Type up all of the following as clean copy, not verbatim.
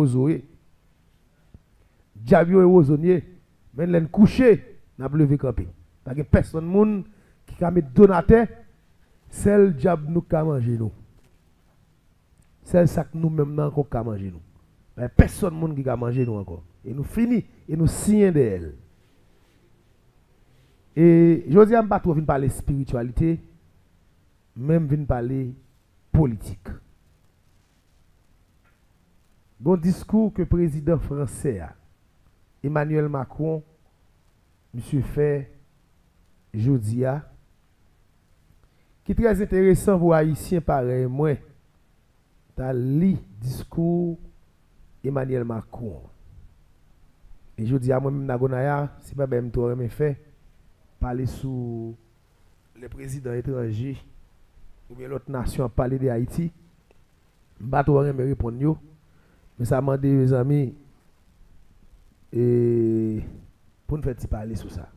ozoé. Diable est ozonier. Mais l'en couché, n'a pas levé campé. Parce que personne moun qui a mis donateur, c'est le diable nous qui a mangé nous. C'est ça que nous-mêmes encore qui a mangé nous. Mais personne moun qui a mangé nous encore. Et nous finissons, et nous signons de elle. Et je dis, je ne vais pas trop parler spiritualité, même venir parler politique. Bon discours que le président français Emmanuel Macron, monsieur fait jeudi, qui est très intéressant pour Haïtiens pareil, moi, t'as lu discours Emmanuel Macron. Et je dis à moi-même, Nagonaya, si pas même toi, mais fait, parler sur les présidents étrangers ou bien l'autre nation, parler de Haïti, je ne vais pas me répondre, mais ça m'a dit, mes amis, et pour nous faire parler sur ça.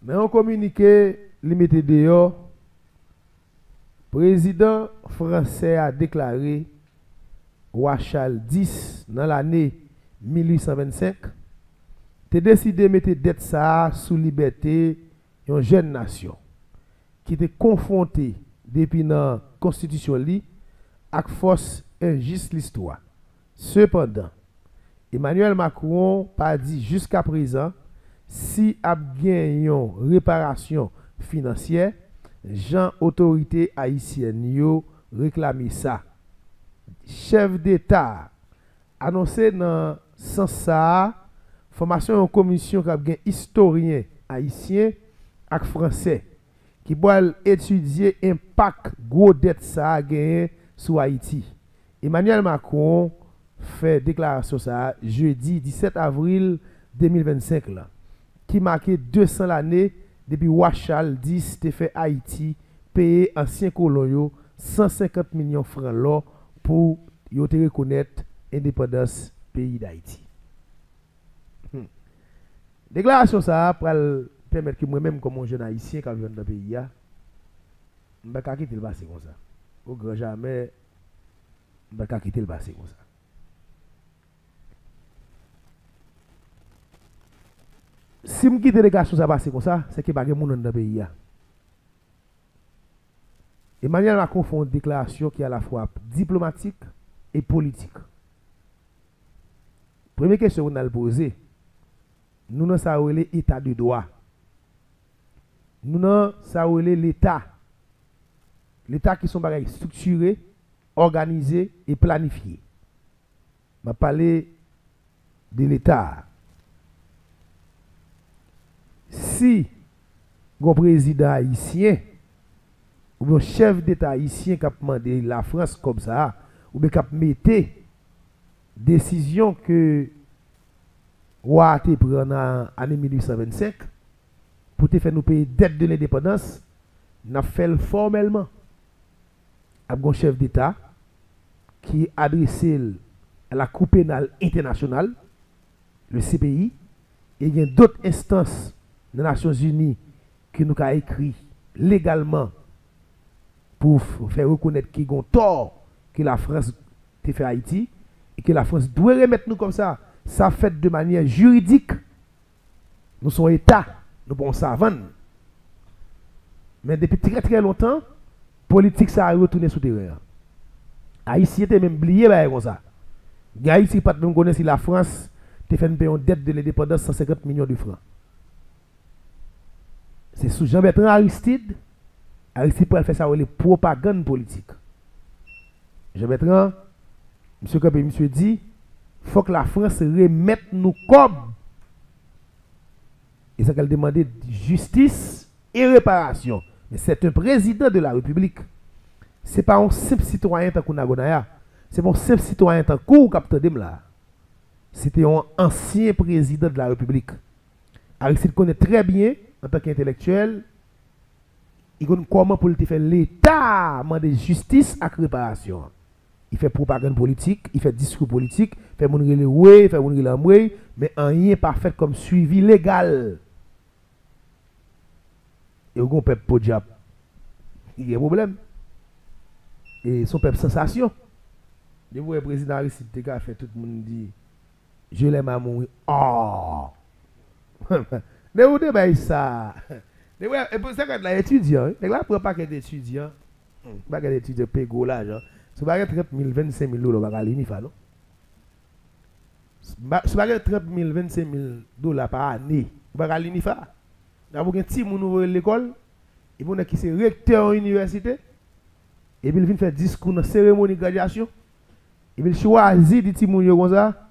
Mais on communique, limité dehors, le président français a déclaré Roi Charles X dans l'année 1825, tu décidé de mettre dette ça sous liberté une jeune nation qui était confrontée depuis la constitution li avec force injuste l'histoire. Cependant, Emmanuel Macron pas dit jusqu'à présent si a gagné une réparation financière, Jean autorité haïtienne yo réclamé ça. Chef d'État annoncé dans sens ça formation en commission qui a un historien haïtien et français qui doit étudier l'impact gros dette ça a gagné sur Haïti. Emmanuel Macron fait déclaration ça jeudi 17 avril 2025 là qui marquait 200 l'année depuis Roi Charles X te fait Haïti payer ancien colon 150 millions de francs l'or pour yo te reconnaître indépendance pays d'Haïti. Déclaration ça pour permettre que moi-même comme un jeune haïtien qui vient dans le pays je ne vais pas quitter le passé comme ça. Au grand jamais je ne vais pas quitter le passé comme ça. Si je quitte les gars ça passer comme ça, c'est que pas de monde dans le pays. Emmanuel Macron fait une déclaration qui est à la fois diplomatique et politique. Première question qu'on a le poser, nous n'avons pas l'état de droit. Nous n'avons pas l'État. L'État qui sont structurés, organisés et planifiés. Je vais parler de l'État. Si un président haïtien ou un chef d'État haïtien qui a demandé la France comme ça, ou bien qui a mis décision que roi a pris en l'année 1825 pour te faire nous payer dette de l'indépendance, n'a fait formellement avec un chef d'État qui est adressé à la Cour pénale internationale, le CPI, et il y a d'autres instances des Nations Unies qui nous a écrit légalement pour faire reconnaître qu'il y a un tort que la France a fait à Haïti et que la France doit remettre nous comme ça. Ça fait de manière juridique. Nous sommes État, nous sommes savants. Mais depuis très très longtemps, politique ça a retourné sous terrain. Haïti était même oublié comme ça. Haïti pas même connaître si la France a fait une dette de l'indépendance 150 millions de francs. C'est sous Jean-Bertrand Aristide. Aristide pour faire ça les propagande politique. Jean-Bertrand, monsieur Capé, monsieur dit, il faut que la France remette nous comme. Et ça qu'elle demandait justice et réparation. Mais c'est un président de la République. Ce n'est pas un simple citoyen tant qu'on a. C'est pas un simple citoyen tant qu'on capte de là. C'était un ancien président de la République. Aristide connaît très bien, en tant qu'intellectuel, il connaît comment pour faire l'État demander justice et réparation. Il fait propagande politique, il fait discours politique, il fait mon oui, il fait mon oui, mais rien pas fait comme suivi légal. Et au peuple pour diable, il y a un problème. Et son peuple sensation. Le président Aristide a fait tout le monde dit je l'aime à mourir. Oh! Ne vous débattez ça. Et pour ça, quand les étudiants, les gars prennent pas que des étudiants, pas que des étudiants payent gros l'argent. Si vous avez 30 000, 25 000 dollars, vous avez l'INIFA, non? Si vous avez 30 000, 25 000 dollars par année, vous avez l'INIFA. Vous avez un petit monde à l'école, et vous avez qui est recteur de l'université, et puis il vient faire discours dans la cérémonie de graduation, et puis il choisit des petits monde comme ça,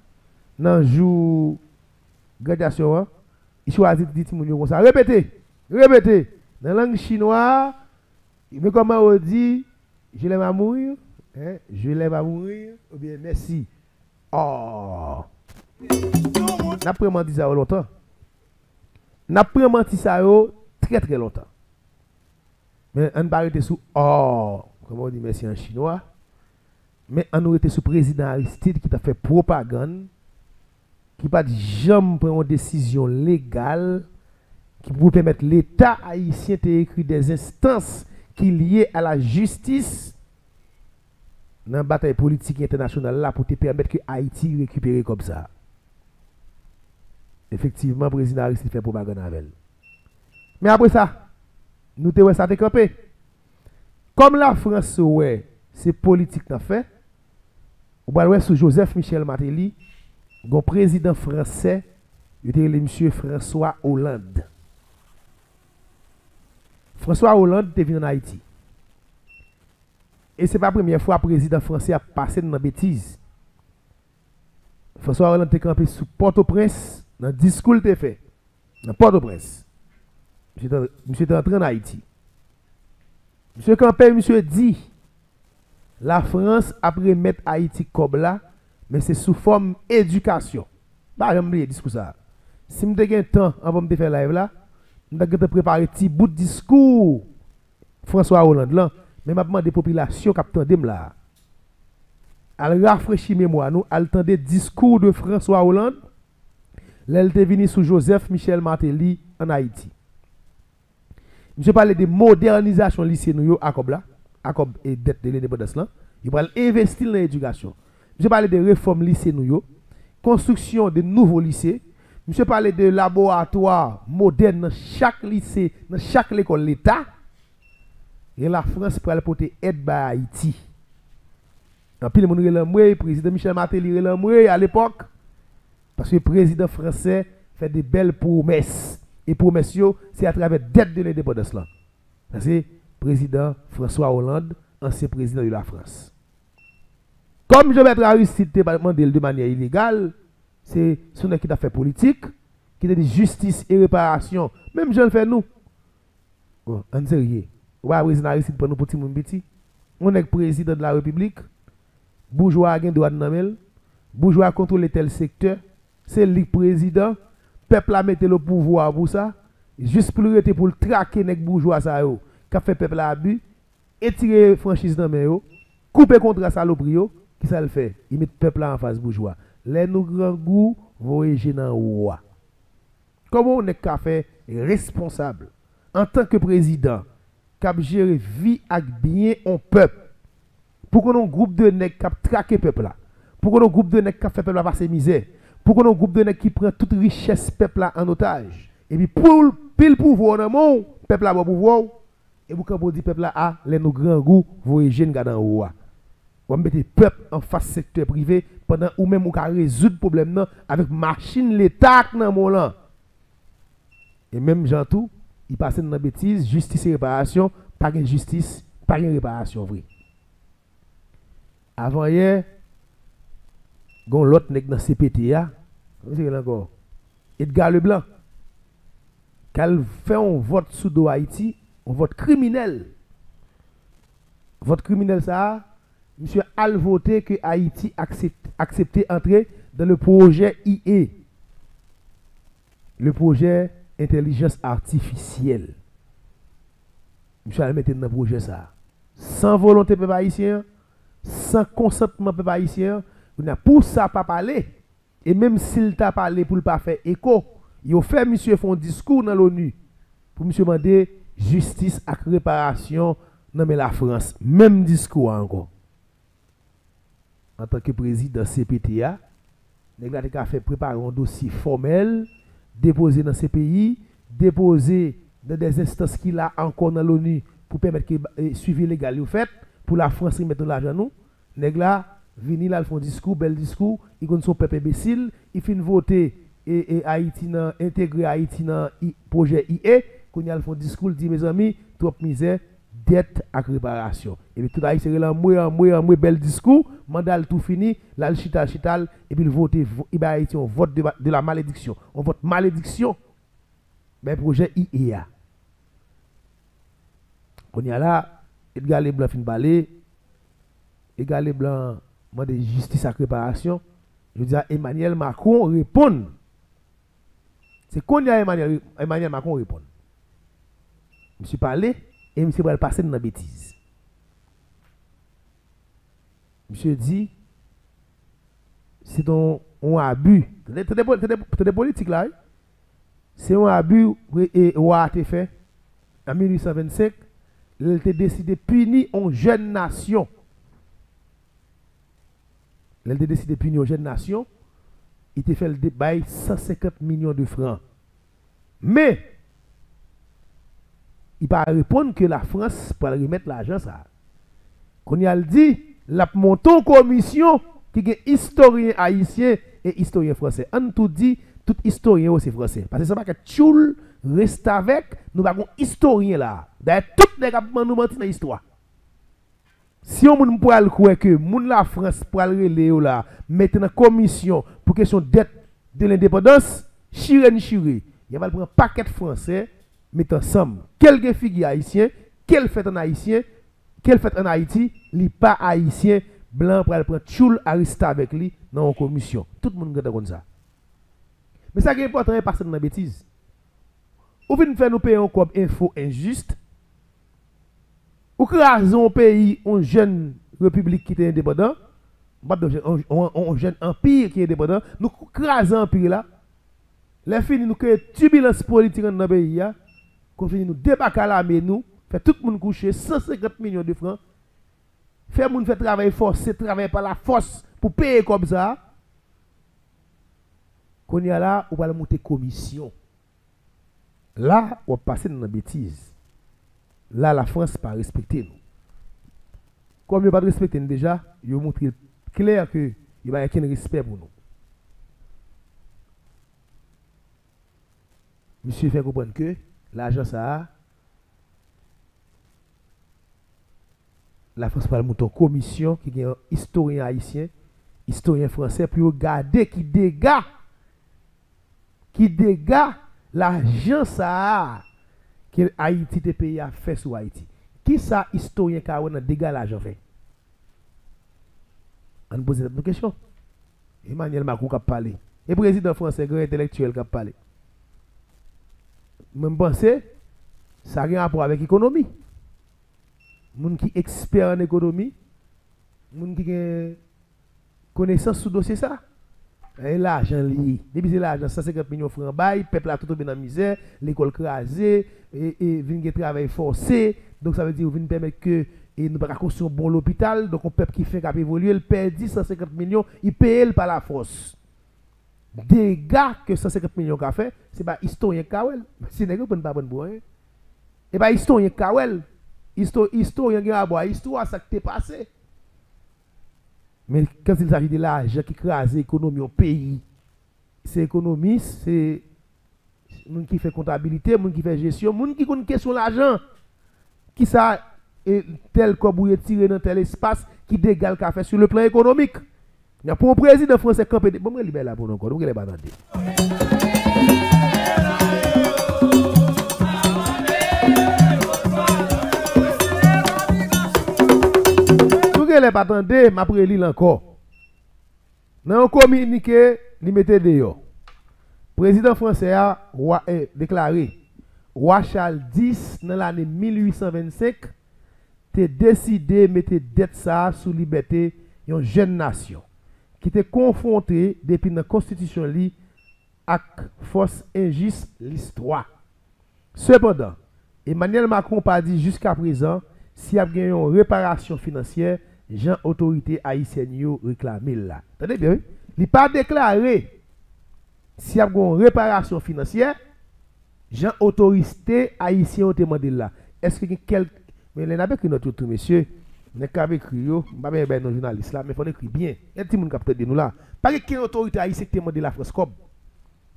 dans le jour de graduation, il choisit des petits monde comme ça. Répétez. Dans la langue chinoise, mais comment on dit, je l'aime à mourir, hein? Je l'aime à mourir, ou bien merci. Oh! N'a pas menti ça longtemps. N'a pas menti ça très très longtemps. Mais on va arrêter sous oh, comment on dit merci en chinois. Mais on aurait été sous président Aristide qui t'a fait propagande, qui pas jamais prendre une décision légale qui pour permettre l'État haïtien d'écrire des instances qui liées à la justice dans la bataille politique internationale là pour te permettre que Haïti récupère comme ça. Effectivement, le président Aristide fait propagande avec elle. Mais après ça, nous te ça campé. Comme la France ouais, c'est politique qu'on fait. On va voir sur Joseph Michel Martelly, le président français, il était le monsieur François Hollande. François Hollande est venu en Haïti. Et ce n'est pas la première fois que le président français a passé dans la bêtise. François Hollande est campé sous Port-au-Prince, dans le discours qu'il a fait. Dans Port-au-Prince. Monsieur est entré en Haïti. Monsieur Campé, monsieur dit, la France après mettre Haïti comme là, mais c'est sous forme éducation. Bah, j'aime bien discours ça. Si je avez un temps avant de faire live là, je vais préparer un petit bout de discours François Hollande là, mais je demande des populations qui attendent là. Elle rafraîchit mémoire nous, elle entend des discours de François Hollande. Elle est venue sous Joseph Michel Martelly en Haïti. Je parle de modernisation lycée nous à Kob là, à Kob et dette de l'indépendance là. Il va investir dans l'éducation. Je parle de réforme lycée nous, construction de nouveaux lycées. Je parle de laboratoires modernes dans chaque lycée, dans chaque école l'État. Et la France pour porter aide à Haïti. En plus, le président Michel Martelly à l'époque, parce que le président français fait des belles promesses. Et promesses, c'est à travers dette de l'indépendance là. C'est président François Hollande, ancien président de la France. Comme je vais être Aristide de manière illégale, c'est ce qui a fait politique, qui a dit justice et réparation. Même je le fais nous. Bon, on ne sait rien. On va président Aristide pour nous petit. On est président de la République. Bourgeois a droit de nommer. Bourgeois contrôle tel secteur. C'est le président. Peuple a mis le pouvoir pour ça. Juste pour le pour le traquer les bourgeois ça yo. Qu'a fait peuple à but. Étirer franchise dans main couper contrat saloperie yo. Qui ça le fait? Il met le peuple en face bourgeois. Les nous grands goûts voyager dans roi. Comment on est qu'à faire responsable en tant que président cap gérer vie avec bien en peuple. Pour qu'on ait un groupe de nèg cap traquer peuple là. Pour qu'on ait un groupe de nèg cap fait peuple là passer misère. Pour qu'on ait un groupe de nèg qui prend toute richesse peuple là en otage. Et puis pour pile pouvoir dans mon peuple là bon pouvoir et vous quand vous dit peuple là ah les nous grands goûts voyager dans roi. Ou mettre peuple en face secteur privé pendant ou même ou ka résoudre le problème avec machine l'état dans mon là. Et même Jean tout, il passe dans la bêtise, justice et réparation, pas de justice, pas de réparation vrai. Avant hier, gon l'autre nèg dans CPTA, c'est encore Edgar Leblanc. Qu'elle fait un vote sous do Haïti, un vote criminel. Vote criminel ça monsieur a voté que Haïti accepté entrer dans le projet IE. Le projet intelligence artificielle. Monsieur a mettre dans le projet ça. Sans volonté peuple haïtien, sans consentement peuple haïtien, pour ça pas parler. Et même s'il t'a parlé pour ne pas faire écho, il a fait monsieur font discours dans l'ONU pour monsieur demander justice et réparation dans la France. Même discours encore. en tant que président CPTA, nèg la te fait préparer un dossier formel, déposer dans ces pays, déposer dans des instances qu'il a encore dans l'ONU pour permettre que suivi légal soit fait pour la France remettre l'argent nous. Nèg la vini là, ils font discours, bel discours, ils connaissent son peuple imbécile, ils finissent voter et Haïti intégrer Haïti dans projet IE, qu'on y a font discours, dit mes amis, trop misère, dette à réparation. Et puis tout Haïti c'est là moi bel discours, mandat tout fini, là le chital et puis il vote il va Haïti on vote de la malédiction. On vote malédiction. Ben projet IEA. Qu'on y a là, Edgar Leblanc fin balé, Edgar Leblanc demande justice à réparation. Je dis à Emmanuel Macron répond. C'est qu'on y a Emmanuel Macron répond. Monsieur parlé et monsieur va passer dans la bêtise. Monsieur dit c'est un abus. C'est des politiques là. C'est un abus et a été fait en 1825. Il a décidé de punir une jeune nation. Il a décidé de punir une jeune nation. Il a fait le débat 150 millions de francs. Mais, il va répondre que la France pour remettre l'argent ça. Quand il a dit, la monton commission qui est historien haïtien et historien français. On tout dit, tout historien aussi français. Parce que ça va que Tchoul reste avec, nous avons historien là. D'ailleurs, tout les gars nous mentir dans l'histoire. Si on peut le croire que la France pour aller là, mettre dans commission pour question dette de l'indépendance, chiré, il va prendre un paquet de français, mettre ensemble. Quel figure haïtien, quel fait en haïtien, quel fait en Haïti, li pas haïtien, blanc pour aller prendre Tchoul Arista avec lui dans une commission. Tout le monde est comme ça. Mais ça qui est important, c'est passer dans la bêtise. Ou venez faire nous payer comme info injuste. Ou crasons un pays, une jeune république qui est indépendante, un jeune empire qui est indépendant, nous crasons l'empire là. Les fini nous créons turbulence politique dans le pays, qu'on finit nous débarquer à l'armée, nous, fait tout le monde coucher 150 millions de francs, faire moun fait travail forcé, travailler par la force pour payer comme ça. Qu'on y a là, on va monter commission. Là, on va passer dans la bêtise. Là, la France n'a pas respecté nous. Comme il n'a pas respecté nous déjà, il a montré clair que il n'y a aucun respect pour nous. Monsieur fait comprendre que l'argent ça, la France va monter une commission qui est un historien haïtien, historien français, pour regarder qui dégâts l'argent ça que Haïti te pays a fait sur Haïti. Qui ça historien qui a dégâts l'argent fait? On pose cette question. Emmanuel Macron qui a parlé. Et le président français, grand intellectuel qui a parlé. Même penser, ça a un rapport avec l'économie. Moun qui expert en économie, moun qui a connaissance sur dossier ça. Et l'argent lié. Depuis c'est l'argent 150 millions de francs bail, peuple a tout tombé dans la misère, l'école crasée, et vient travail forcé. Donc ça veut dire qu'on permettre que nous pas construire un bon l'hôpital. Donc un peuple qui fait qu'à évoluer, il perd 150 millions, il paye par la force. Dégâts que 150 millions qu'a fait, c'est pas historien Kawel. Si n'est pas bon pour hein. Et pas historien Kawel. Historien qui a boire histoire ça qui t'est passé. Mais quand il s'agit de l'argent qui crase l'économie au pays, c'est économiste, c'est moun qui fait comptabilité, moun qui fait gestion, moun qui connaît question l'argent. Qui ça tel comme vous tiré dans tel espace qui dégale qu'a fait sur le plan économique. Il y a pour le président français campé de bon me libère là pour encore, nous pas attendre. Elle pas attendre, m'a pris l'île encore. Dans un communiqué, il mettait dehors. Le président français a déclaré Roi Charles X dans l'année 1825 a décidé de mettre dette ça sous liberté une jeune nation qui était confrontée depuis la constitution li avec force injuste l'histoire. Cependant, Emmanuel Macron pas dit jusqu'à présent s'il y a une réparation financière Jean autorité haïtienne yo réclamé là. Attendez bien, oui? Il pas déclaré si y a une réparation financière, Jean autorité haïtien te demandé là. Est-ce que quelqu'un mais les n'a pas écrit notre tout monsieur, n'est qu'à écrit yo, pas bien ben journaliste là, mais faut écrire bien. Y a des gens qui de nous là. Pas que quelle autorité haïtienne te demandé la France comme.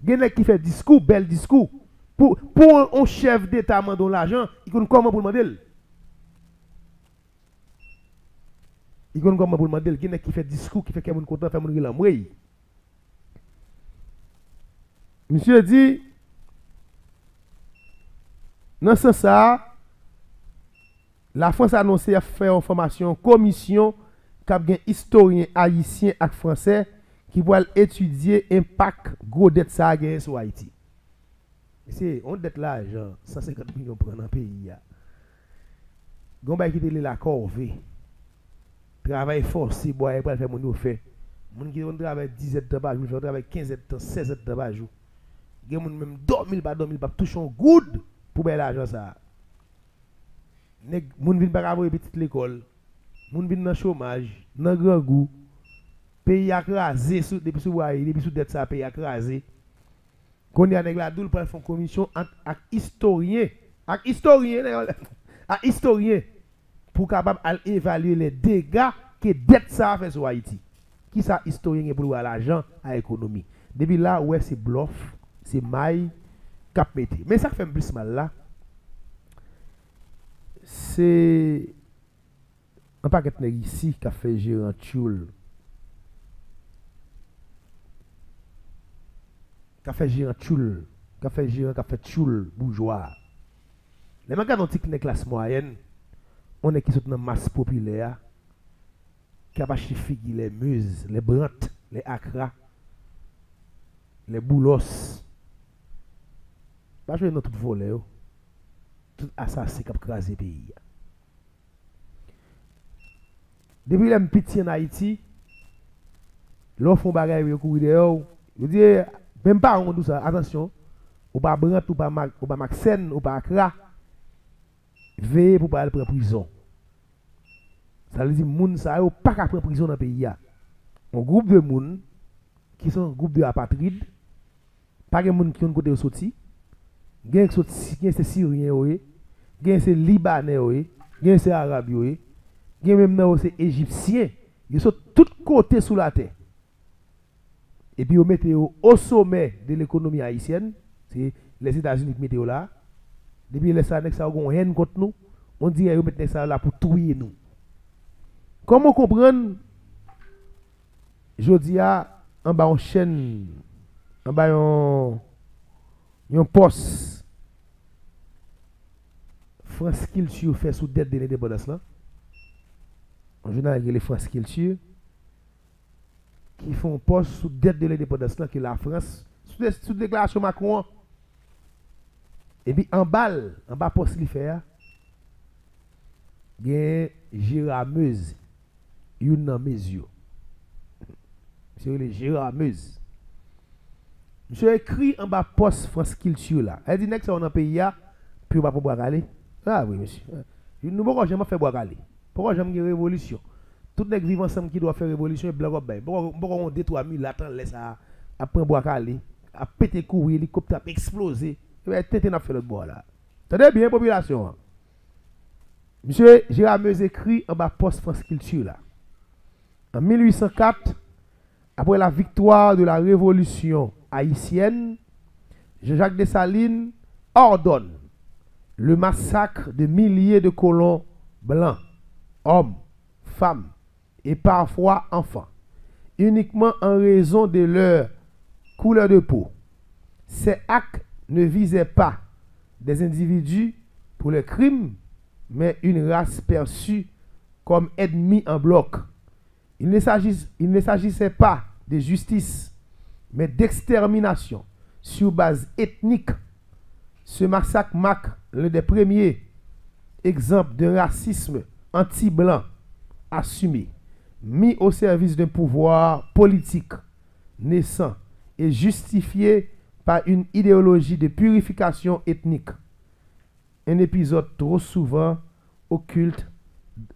Gen qui fait discours, bel discours pour un chef d'état mandon l'argent, il connaît comment pour demander. Il connaît comment pour demander, gen qui fait discours qui fait que moun content fait moun rilan mouy. Monsieur dit dans ce sens ça la France a annoncé à faire une formation commission qui a un historien haïtien et français qui va étudier l'impact gros dette ça a sur Haïti. C'est on dette là genre 150 millions pour un pays. Gomba qui était la corvée. Travail forcé boy pour faire mon fait. Moun qui on travaille 10 heures par jour, on travaille 15 heures, 16 heures par jour. Gen moun même 2000 pas toucher un good pour ben l'argent ça. Nèg moun vinn pas avoir petite l'école. Moun vinn dans chômage, dans grand goût. Pays écrasé depuis sous waye, depuis sous dette ça pays écrasé. Qu'on y a nèg la doule pour faire commission avec historien pour capable évaluer les dégâts que dette ça fait sur Haïti. Qui ça historien pour l'argent à l'économie. Depuis là ouais c'est bluff, c'est maille cap mettre. Mais ça fait plus mal là. C'est un paquet de ici qui a fait gérant Tchoul. Qui a fait gérant Tchoul. Qui a fait Tchoul bourgeois. Les gens qui ont une classe moyenne, on est qui sont dans la masse populaire, qui a pas chiffé les muses, les brantes, les acras, les boulos. Pas jouer dans tout volet. Tout assassin qui a crasé le pays. Depuis les petits en Haïti, l'offre font bagaille au courir dehors. Je dis même pas on dit ça, attention, ou pas brant ou pas maxen ou pas akra. Veillez pour pas aller prendre prison. Ça veut dire moun ça ou pas qu'à prendre prison dans le pays. Un groupe de moun qui sont un groupe de apatrides, pas de moun qui ont côté sorti. Gen c'est Syrien oui, gen c'est Libanais oui, gen c'est Arabe oui, gen même nan c'est Égyptien, ils sont tous côtés sous la terre. Et puis on mettez au sommet de l'économie haïtienne, c'est les États-Unis qui mettent là. Depuis les années ça on haine contre nous, on dit qu'ils mettent ça là pour tuer nous. Comment comprendre jodi a en bas on chaîne en bas un poste France Culture fait sous dette de l'indépendance là. En général, il y a les France Culture qui font poste sous dette de l'indépendance là que la France sous déclaration Macron. Et puis en bas poste li fait bien Girameuse une nan mes yeux. C'est les Girameuse. Monsieur écrit en bas poste France Culture là. Elle dit que ça on en pays là puis on va pas boire aller. Ah oui monsieur. Nous pourquoi jamais faire boire aller. Pourquoi jamais une révolution. Tout nèg vivant ensemble qui doit faire révolution blanc ou ben. Pourquoi on détruit 3000 attend laisse ça après boire aller, à péter courir hélicoptère exploser. Et ben tête n'a fait l'autre bois là. Attendez bien population. Monsieur Girameuse écrit en bas poste France Culture là. En 1804 après la victoire de la révolution haïtienne, Jean-Jacques Dessalines ordonne le massacre de milliers de colons blancs, hommes, femmes et parfois enfants, uniquement en raison de leur couleur de peau. Ces actes ne visaient pas des individus pour le crime, mais une race perçue comme ennemie en bloc. Il ne s'agissait pas de justice, mais d'extermination sur base ethnique. Ce massacre marque l'un des premiers exemples de racisme anti-blanc assumé, mis au service d'un pouvoir politique naissant et justifié par une idéologie de purification ethnique. Un épisode trop souvent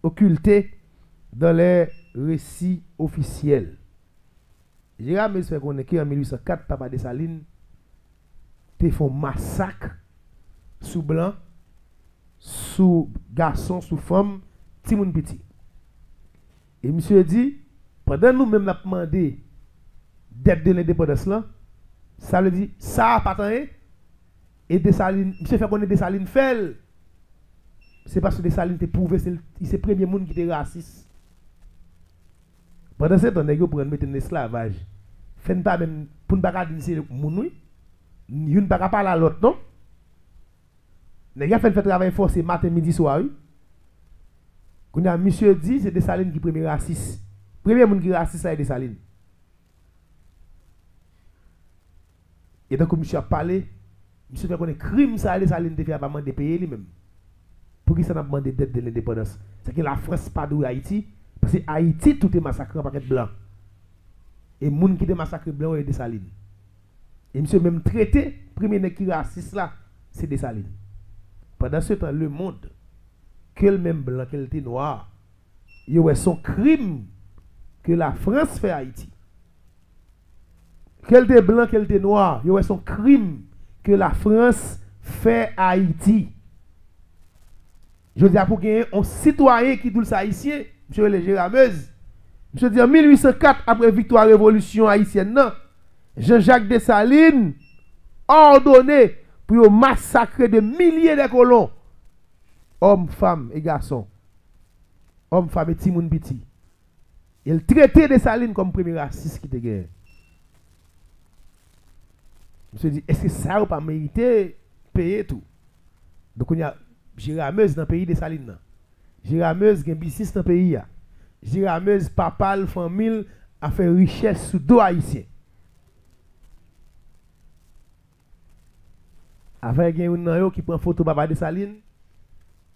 occulté dans les récits officiels. Gérard Meuse fait connaître qu'en 1804, Papa Dessalines te fait un massacre sous blanc, sous garçon, sous femme, petit moun petit. Et monsieur dit, pendant nous-mêmes n'a demandé dette de l'indépendance là, ça veut dire, ça pas tant et Dessalines, monsieur fait connaître Dessalines fait. C'est parce que Dessalines te prouvé c'est le premier monde qui était raciste. Pendant ce temps, on a mettre un esclavage. Fait pas même pour ne pas dire c'est moun oui. Une pas parler à l'autre non. Les gars fait travail forcé matin midi soir. Quand a monsieur dit c'est Dessalines qui premier raciste. Premier monde qui raciste c'est Dessalines. Et donc monsieur a parlé, monsieur fait connaître crime ça Dessalines te fait pas demander payer lui-même. Pour qui ça n'a pas demandé dette de l'indépendance. C'est que la France pas de Haïti parce que Haïti tout est massacré par paquet blanc. Et les gens qui ont massacré blanc et Dessalines. Et monsieur même traité, premier nèg qui raciste là, c'est Dessalines. Pendant ce temps, le monde, quel même blanc, quel était noir, il y a son crime que la France fait à Haïti. Quel était blanc, quel était noir, il y a son crime que la France fait à Haïti. Je dis à pour qu'il y ait un citoyen qui doit haïtien, monsieur le Gérard Meuse. Je dis en 1804, après victoire révolution haïtienne, Jean-Jacques Dessalines a ordonné pour massacrer de milliers de colons, hommes, femmes et garçons, hommes, femmes et timoun petit. Il traitait Dessalines comme premier raciste qui était gagné. Je me dis, est-ce que ça n'a pas mérité payer tout? Donc on y a Gérard Meuse dans le pays Dessalines. Gérard Meuse a un business dans le pays. Gérard Meuse, papa, la famille, a fait richesse sous dos haïtien. Avec un qui prend photo papa Dessalines,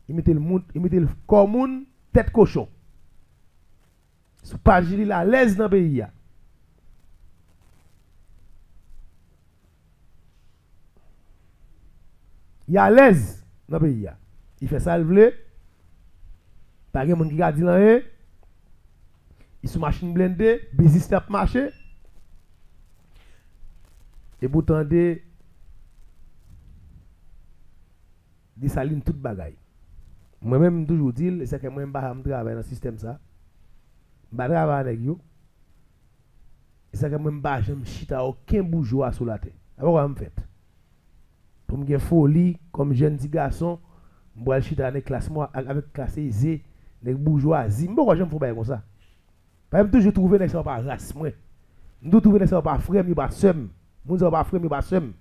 il mettait le corps moun, tête cochon. Sous page il à l'aise dans le pays. Il est à l'aise dans le pays. Il fait ça, il veut. Pas de monde qui a dit là, il sous machine blindée, business step marché. Et vous tendez Dessalines toute bagaille. Moi-même, toujours dire, c'est que moi-même, je travaille dans le système ça. Je travaille avec vous. C'est que moi-même, je ne chite à aucun bourgeois sur la tête. Alors, je fais. Pour me faire folie, comme jeune petit garçon, je vais chiter avec classe avec classe aisée, les bourgeoisie. Je ne vais pas faire comme ça. Par exemple, toujours trouver que ça pas race. Nous trouvons que ça pas frère, mais pas seum. Nous ne pas frère, mais pas seum.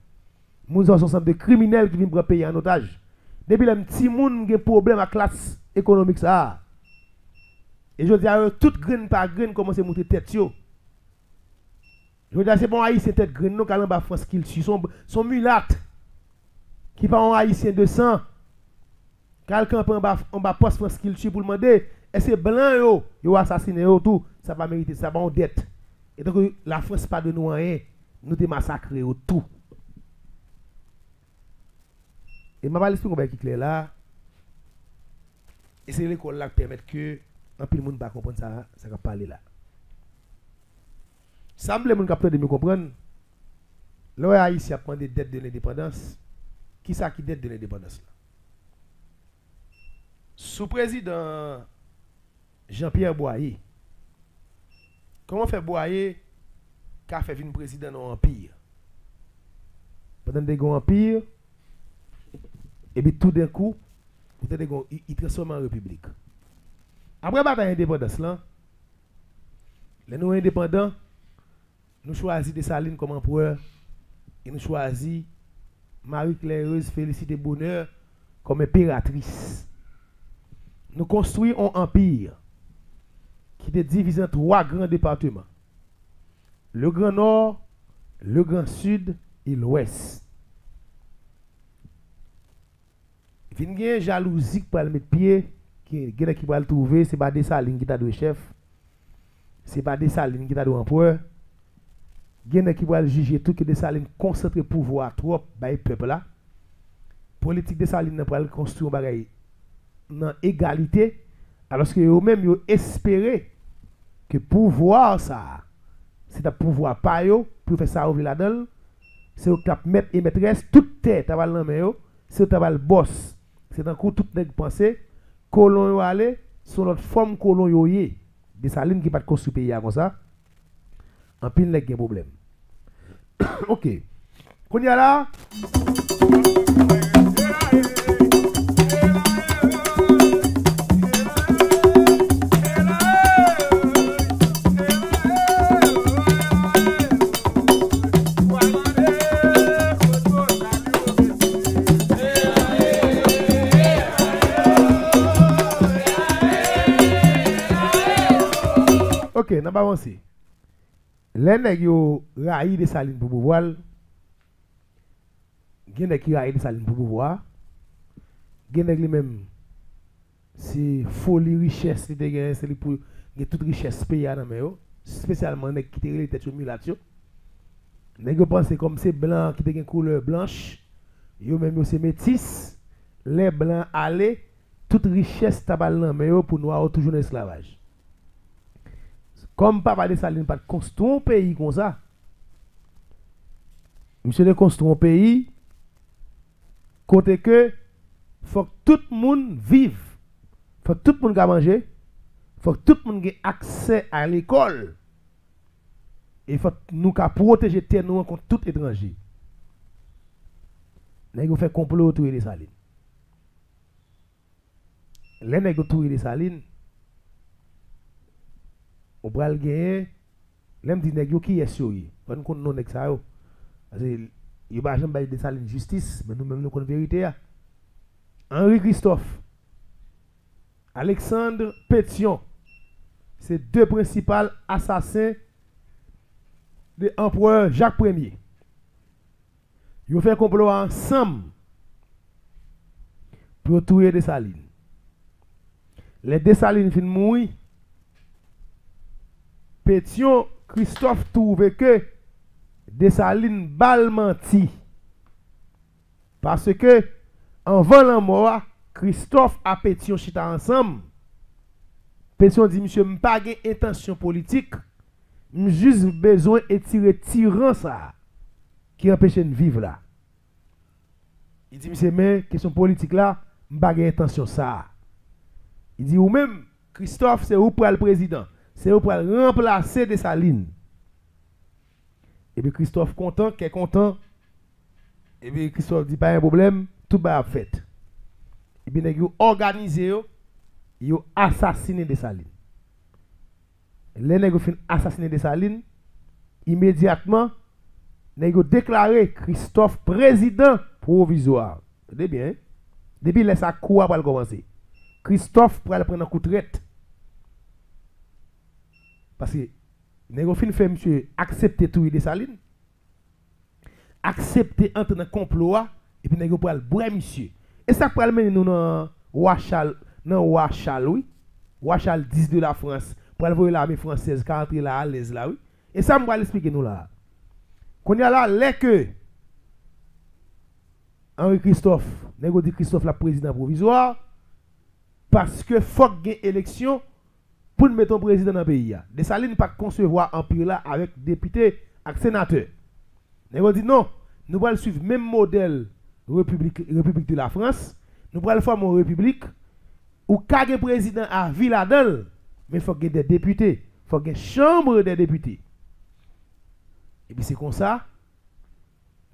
Nous sommes ensemble de criminels qui viennent prendre pays en otage. Depuis les petits gens qui ont problème avec la classe économique, ça. Et je dis à eux, toute graine par graine, commence à monter tête. Je dis à c'est bon, haïtien tête graine, nous, quand on va France qu'ils sont mulattes. Qui pas un haïtien de sang. Quelqu'un peut en bas poste France qu'ils pour demander, est-ce que blanc yo assassiné tout, ça va mériter, ça va en dette. Et donc, la France pas de nous rien, nous te massacré tout. Et ma valise pour qui clair là. Et c'est l'école là qui permet que un peu de monde pas comprendre ça va parler là. Semble mon capteur de me comprendre. Là Haïti a demandé dette de l'indépendance. Qui ça qui dette de l'indépendance là? Sous-président Jean-Pierre Boyer. Comment fait Boyer qu'a fait venir président dans l'empire? Pendant des grands empires et puis tout d'un coup, il transforme en république. Après la bataille d'indépendance, les nous indépendants, nous choisissons Dessalines comme empereur et nous choisissons Marie-Claireuse Félicité Bonheur comme impératrice. Nous construisons un empire qui est divisé en 3 grands départements. Le Grand Nord, le Grand Sud et l'Ouest. Il y a une jalousie pour le mettre pied, qui va le trouver, ce n'est pas Dessalines qui t'a de chef, ce n'est pas Dessalines qui t'a de empereur. Il y a qui va juger tout que Dessalines concentre le pouvoir trop par le peuple là. Politique Dessalines pour construire une égalité Alors que eux-mêmes, ils espéraient que pouvoir ça, c'est un pouvoir pas yo, pour faire ça au là-dedans, c'est au cap maître et maîtresse, toute tête, à la main, c'est au le boss. C'est un coup, tout le monde pense, colon yo aller, sur notre forme colon yo yé. Des salines qui pas de construire pays comme ça, en pile, il y a un problème. Ok. Qu'on y a là? Ok, n'a pas avancé. Les nèg yo raï de salines pour pouvoir. Gen nèg qui raï de salines pour pouvoir. Gen nèg li même c'est folie richesse li te gen, c'est pour gen toute richesse pays dans mais yo, spécialement nèg qui te relé tête mulat yo. Nèg yo pense comme c'est blanc qui te gen couleur blanche, yo même yo c'est métis, les blancs aller toute richesse tabal nan mais yo pour noir toujours en esclavage. Comme papa de Saline pas construire un pays comme ça. Monsieur de construire un pays côté que faut que tout le monde vive. Faut que tout le monde ait manger. Faut que tout le monde ait accès à l'école. Et faut que nous protéger terre nous contre tout étranger. Nous fait complot autour de Saline. Les nègres autour de Saline on va le gagner, l'aime dit nèg yo qui est sur lui. On connaît non nèg ça yo. Parce que il va jamais de Saline justice, mais nous même nous connaissons vérité. Henri Christophe, Alexandre Pétion, c'est deux principaux assassins de l'empereur Jacques Ier. Ils ont fait un complot ensemble pour tuer Dessalines. Les Dessalines finissent mourir. Pétion, Christophe trouve que Dessalines bal menti. Parce que, en la mort, Christophe a Pétion chita ensemble. Pétion dit, monsieur, je n'ai pas d'intention politique. J'ai juste besoin de tirer tyran ça qui empêche de vivre là. Il dit, monsieur, mais question politique là, je n'ai pas d'intention ça. Il dit, ou même, Christophe, c'est où pour le président? C'est où pour remplacer Dessalines. Et puis Christophe content, qui est content. Et puis Christophe dit pas un problème, tout va fait. Et puis ils ont organisé, ils ont assassiné Dessalines. Les nègres ont assassiné Dessalines. Immédiatement, ils ont déclaré Christophe président provisoire. C'est bien. Depuis laisse sa cour pour commencer. Christophe pour aller prendre un coup de traite. Parce que nous avons fait monsieur accepter tout Dessalines, accepter entrer dans le complot, et puis nous avons le boire monsieur. Et ça pour mener nous dans Wachal, oui. Wachal 10 de la France, pour aller voir l'armée française qui entre là à l'aise là, oui. Et ça, je vais l'expliquer nous là. Quand il y a là, les que Henri Christophe, nous avons dit Christophe la président provisoire, parce que faut qu'il y ait élection pour mettre un président dans le pays. Dessalines pas concevoir un pays là avec députés et sénateurs. Nous avons dit non, nous allons suivre le même modèle République de la France. Nous allons faire une république où un président à Villadel, mais il faut qu'il y ait des députés, il faut qu'il y ait une chambre des députés. Et puis c'est comme ça,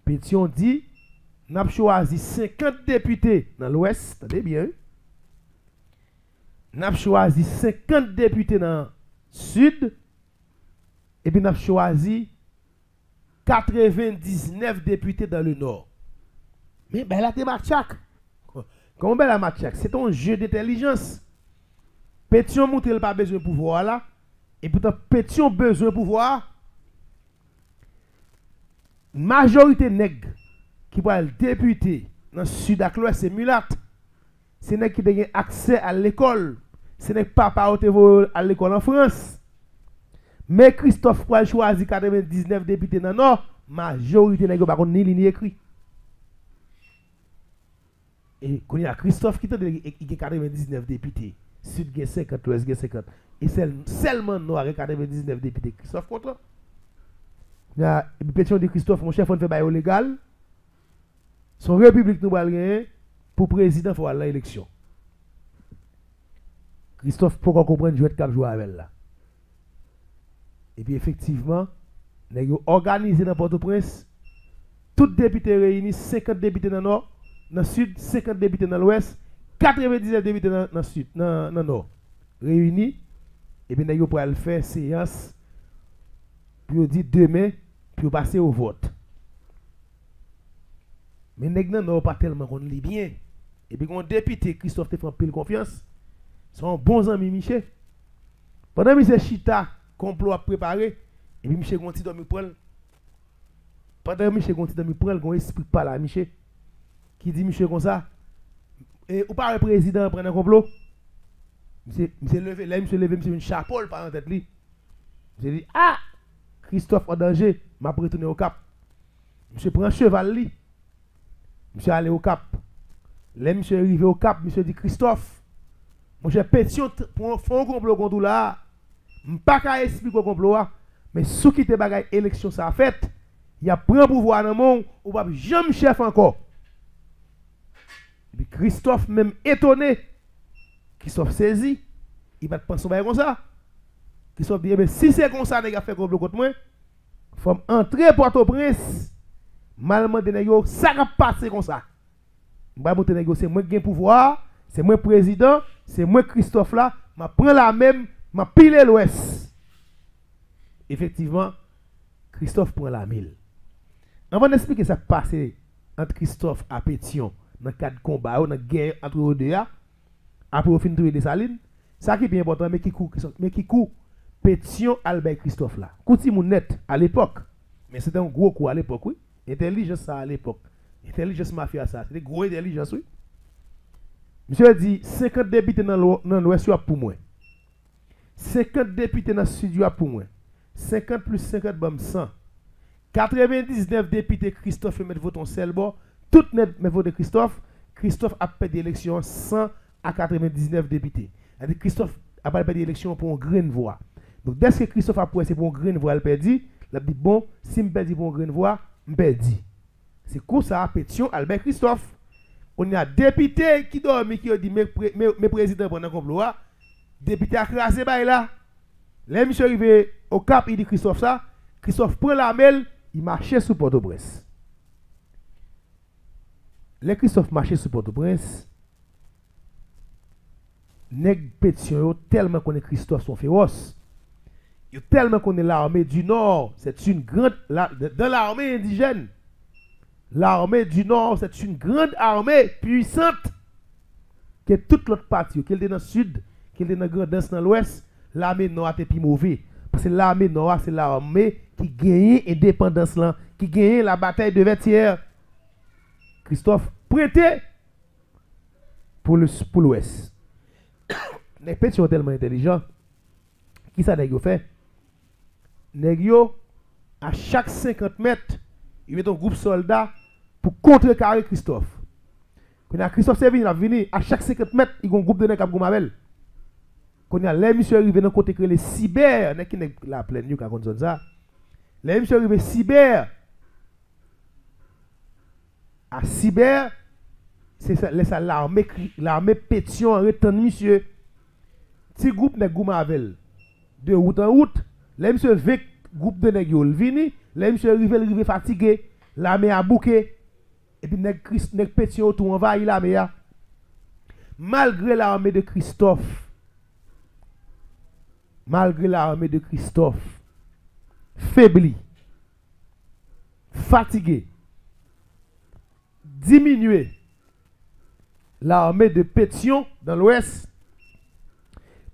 Pétion dit, nous avons choisi 50 députés dans l'Ouest, attendez bien. Nous avons choisi 50 députés dans le Sud, et puis nous avons choisi 99 députés dans le Nord. Mais ben là, c'est Matchak. Comment ben la Matchak? C'est un jeu d'intelligence. Pétion montre qu'il n'a pas besoin de pouvoir là, et pourtant Pétion besoin de pouvoir. Majorité nègre qui va être député dans le Sud à l'Ouest, c'est mulat. C'est nègre qui a accès à l'école. Ce n'est pas à l'école en France. Mais Christophe Poil choisit 99 députés dans le Nord, majorité n'est pas ni ligne écrit. Et quand il y a Christophe qui a 99 députés Sud gen 50, l'Ouest gen 50. Et seulement Nord 99 députés Christophe contre. Et puis Pétion de Christophe, mon chef, on fait bail légal. Son république nous va gagner pour président pour aller à l'élection. Christophe, pourquoi comprendre jouer cap jouer avec là. Et puis effectivement, nous avons organisé dans Port-au-Prince, tous les députés réunis, 50 députés dans le nord, dans le sud, 50 députés dans l'ouest, 99 députés dans le sud, dans le nord, réunis. Et puis nous avons pour faire séance, puis dire demain, puis passer au vote. Mais nous n'avons pas tellement qu'on lit bien. Et puis, quand député Christophe te fait pile confiance, son bon ami Michel. Pendant que Michel Chita, complot a préparé, et puis Michel Gonti dormi pour elle. Pendant que Michel Gonti dormi pour elle, on explique pas là, Michel. Qui dit Michel comme ça, et ou pas le président prendre un complot. Michel levé, là, Michel levé, Michel une chapeau par en tête lui. Michel dit, ah, Christophe en danger, m'a retourné au cap. Michel prend un cheval lui. Monsieur allé au cap. Là, monsieur arrivé au cap, monsieur dit Christophe, moi j'ai pétition pour faire un complot contre là. Je ne peux pas expliquer le complot, mais sous qui te bagaille élection ça a fait, il y a pris un pouvoir dans le monde, ou pas jamais chef encore. Et puis Christophe, même étonné, Christophe saisi, il va te penser comme ça. Christophe dit, mais si c'est comme ça, les gars fait complot contre moi, il faut entrer Port-au-Prince. Malman de nèg ça va passer comme ça. M'pa monter nèg c'est moi qui ai pouvoir, c'est moi président, c'est moi Christophe là, m'a prend la même, m'a pilé l'ouest. Effectivement, Christophe prend la mille. Avant d'expliquer ça passé entre Christophe et Pétion dans le cadre de combat ou dans la guerre entre eux deux après au fin de des salines, ça qui est bien important mais qui court Pétion Albert Christophe là. Kouti moun net à l'époque. Mais c'était un gros coup à l'époque oui. Intelligence ça à l'époque. Intelligence mafia ça. C'était gros intelligence, oui. Monsieur a dit 50 députés dans l'ouest pour moi. 50 députés dans le sud pour moi. 50 plus 50 bam 100. 99 députés Christophe met vote en seul bord. Tout net met vote Christophe. Christophe a perdu l'élection 100 à 99 députés. C'est-à-dire Christophe a pas perdu l'élection pour une grande voix. Donc dès que Christophe a pressé pour une grande voix, il a perdu. Il a dit bon, si je perds pour une grande voix, m'perdi. C'est comme ça, Pétion Albert Christophe. On y a député qui dormi qui a dit mes présidents pendant complot. Député a crasé là. Là, monsieur arrivé au cap, il dit Christophe ça. Christophe prend la mêle, il marchait sur Port-au-Prince. Les Christophe marchait sur Port-au-Prince. Nèg Pétion tellement qu'on est Christophe sont féroces. Tellement qu'on est l'armée du Nord, c'est une grande dans l'armée indigène. L'armée du Nord, c'est une grande armée puissante. Que toute l'autre partie, qu'elle est dans le sud, qu'elle est dans la grandance dans l'ouest, l'armée Nord est plus mauvais. Parce que l'armée Nord, c'est l'armée qui gagne l'indépendance là, qui gagne la bataille de Vertières. Christophe, prêté pour l'ouest. Les petits sont tellement intelligents. Qui ça n'a fait? Nègyo, à chaque 50 mètres, il met un groupe de soldats pour contrecarrer Christophe. Quand Christophe Servigne a venu, à chaque 50 mètres, il y a un groupe de nègres qui a quand les monsieur arrivé dans côté que les cyber, qui n'est la pleine nous qui a ça. Les monsieur arrivé cyber. À cyber, c'est ça l'armée Pétion en retenant monsieur. Petit groupe n'est gouma avec de route en route. Les monsieur avec groupe de nèg yo vini, les monsieur arrivé fatigué, l'armée a bouqué et puis nèg Pétion tout envahi l'armée. Malgré l'armée de Christophe, faibli, fatigué, diminué, l'armée de Pétion dans l'ouest,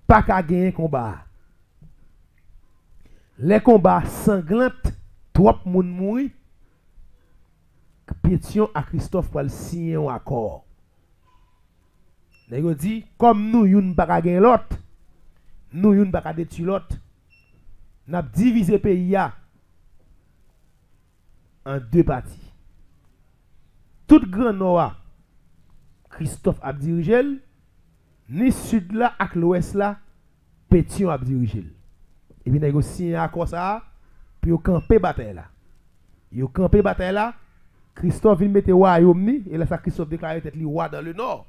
pas qu'à gagner combat. Les combats sanglants, trop moun mouri, Pétion à Christophe pour signer un accord. Ils dit, comme nous, yon pas qu'à gagner l'autre, nous, yon pas qu'à détruire l'autre, nous avons divisé le pays en deux parties. Tout grand Nord, Christophe a dirigé, ni sud là avec l'ouest là, Pétion a dirigé. Et puis ils signé un accord ça, puis ils campé bataille là. Ils campé bataille là, Christophe vient mettre royaume ni et là ça Christophe déclaré être le roi dans le nord.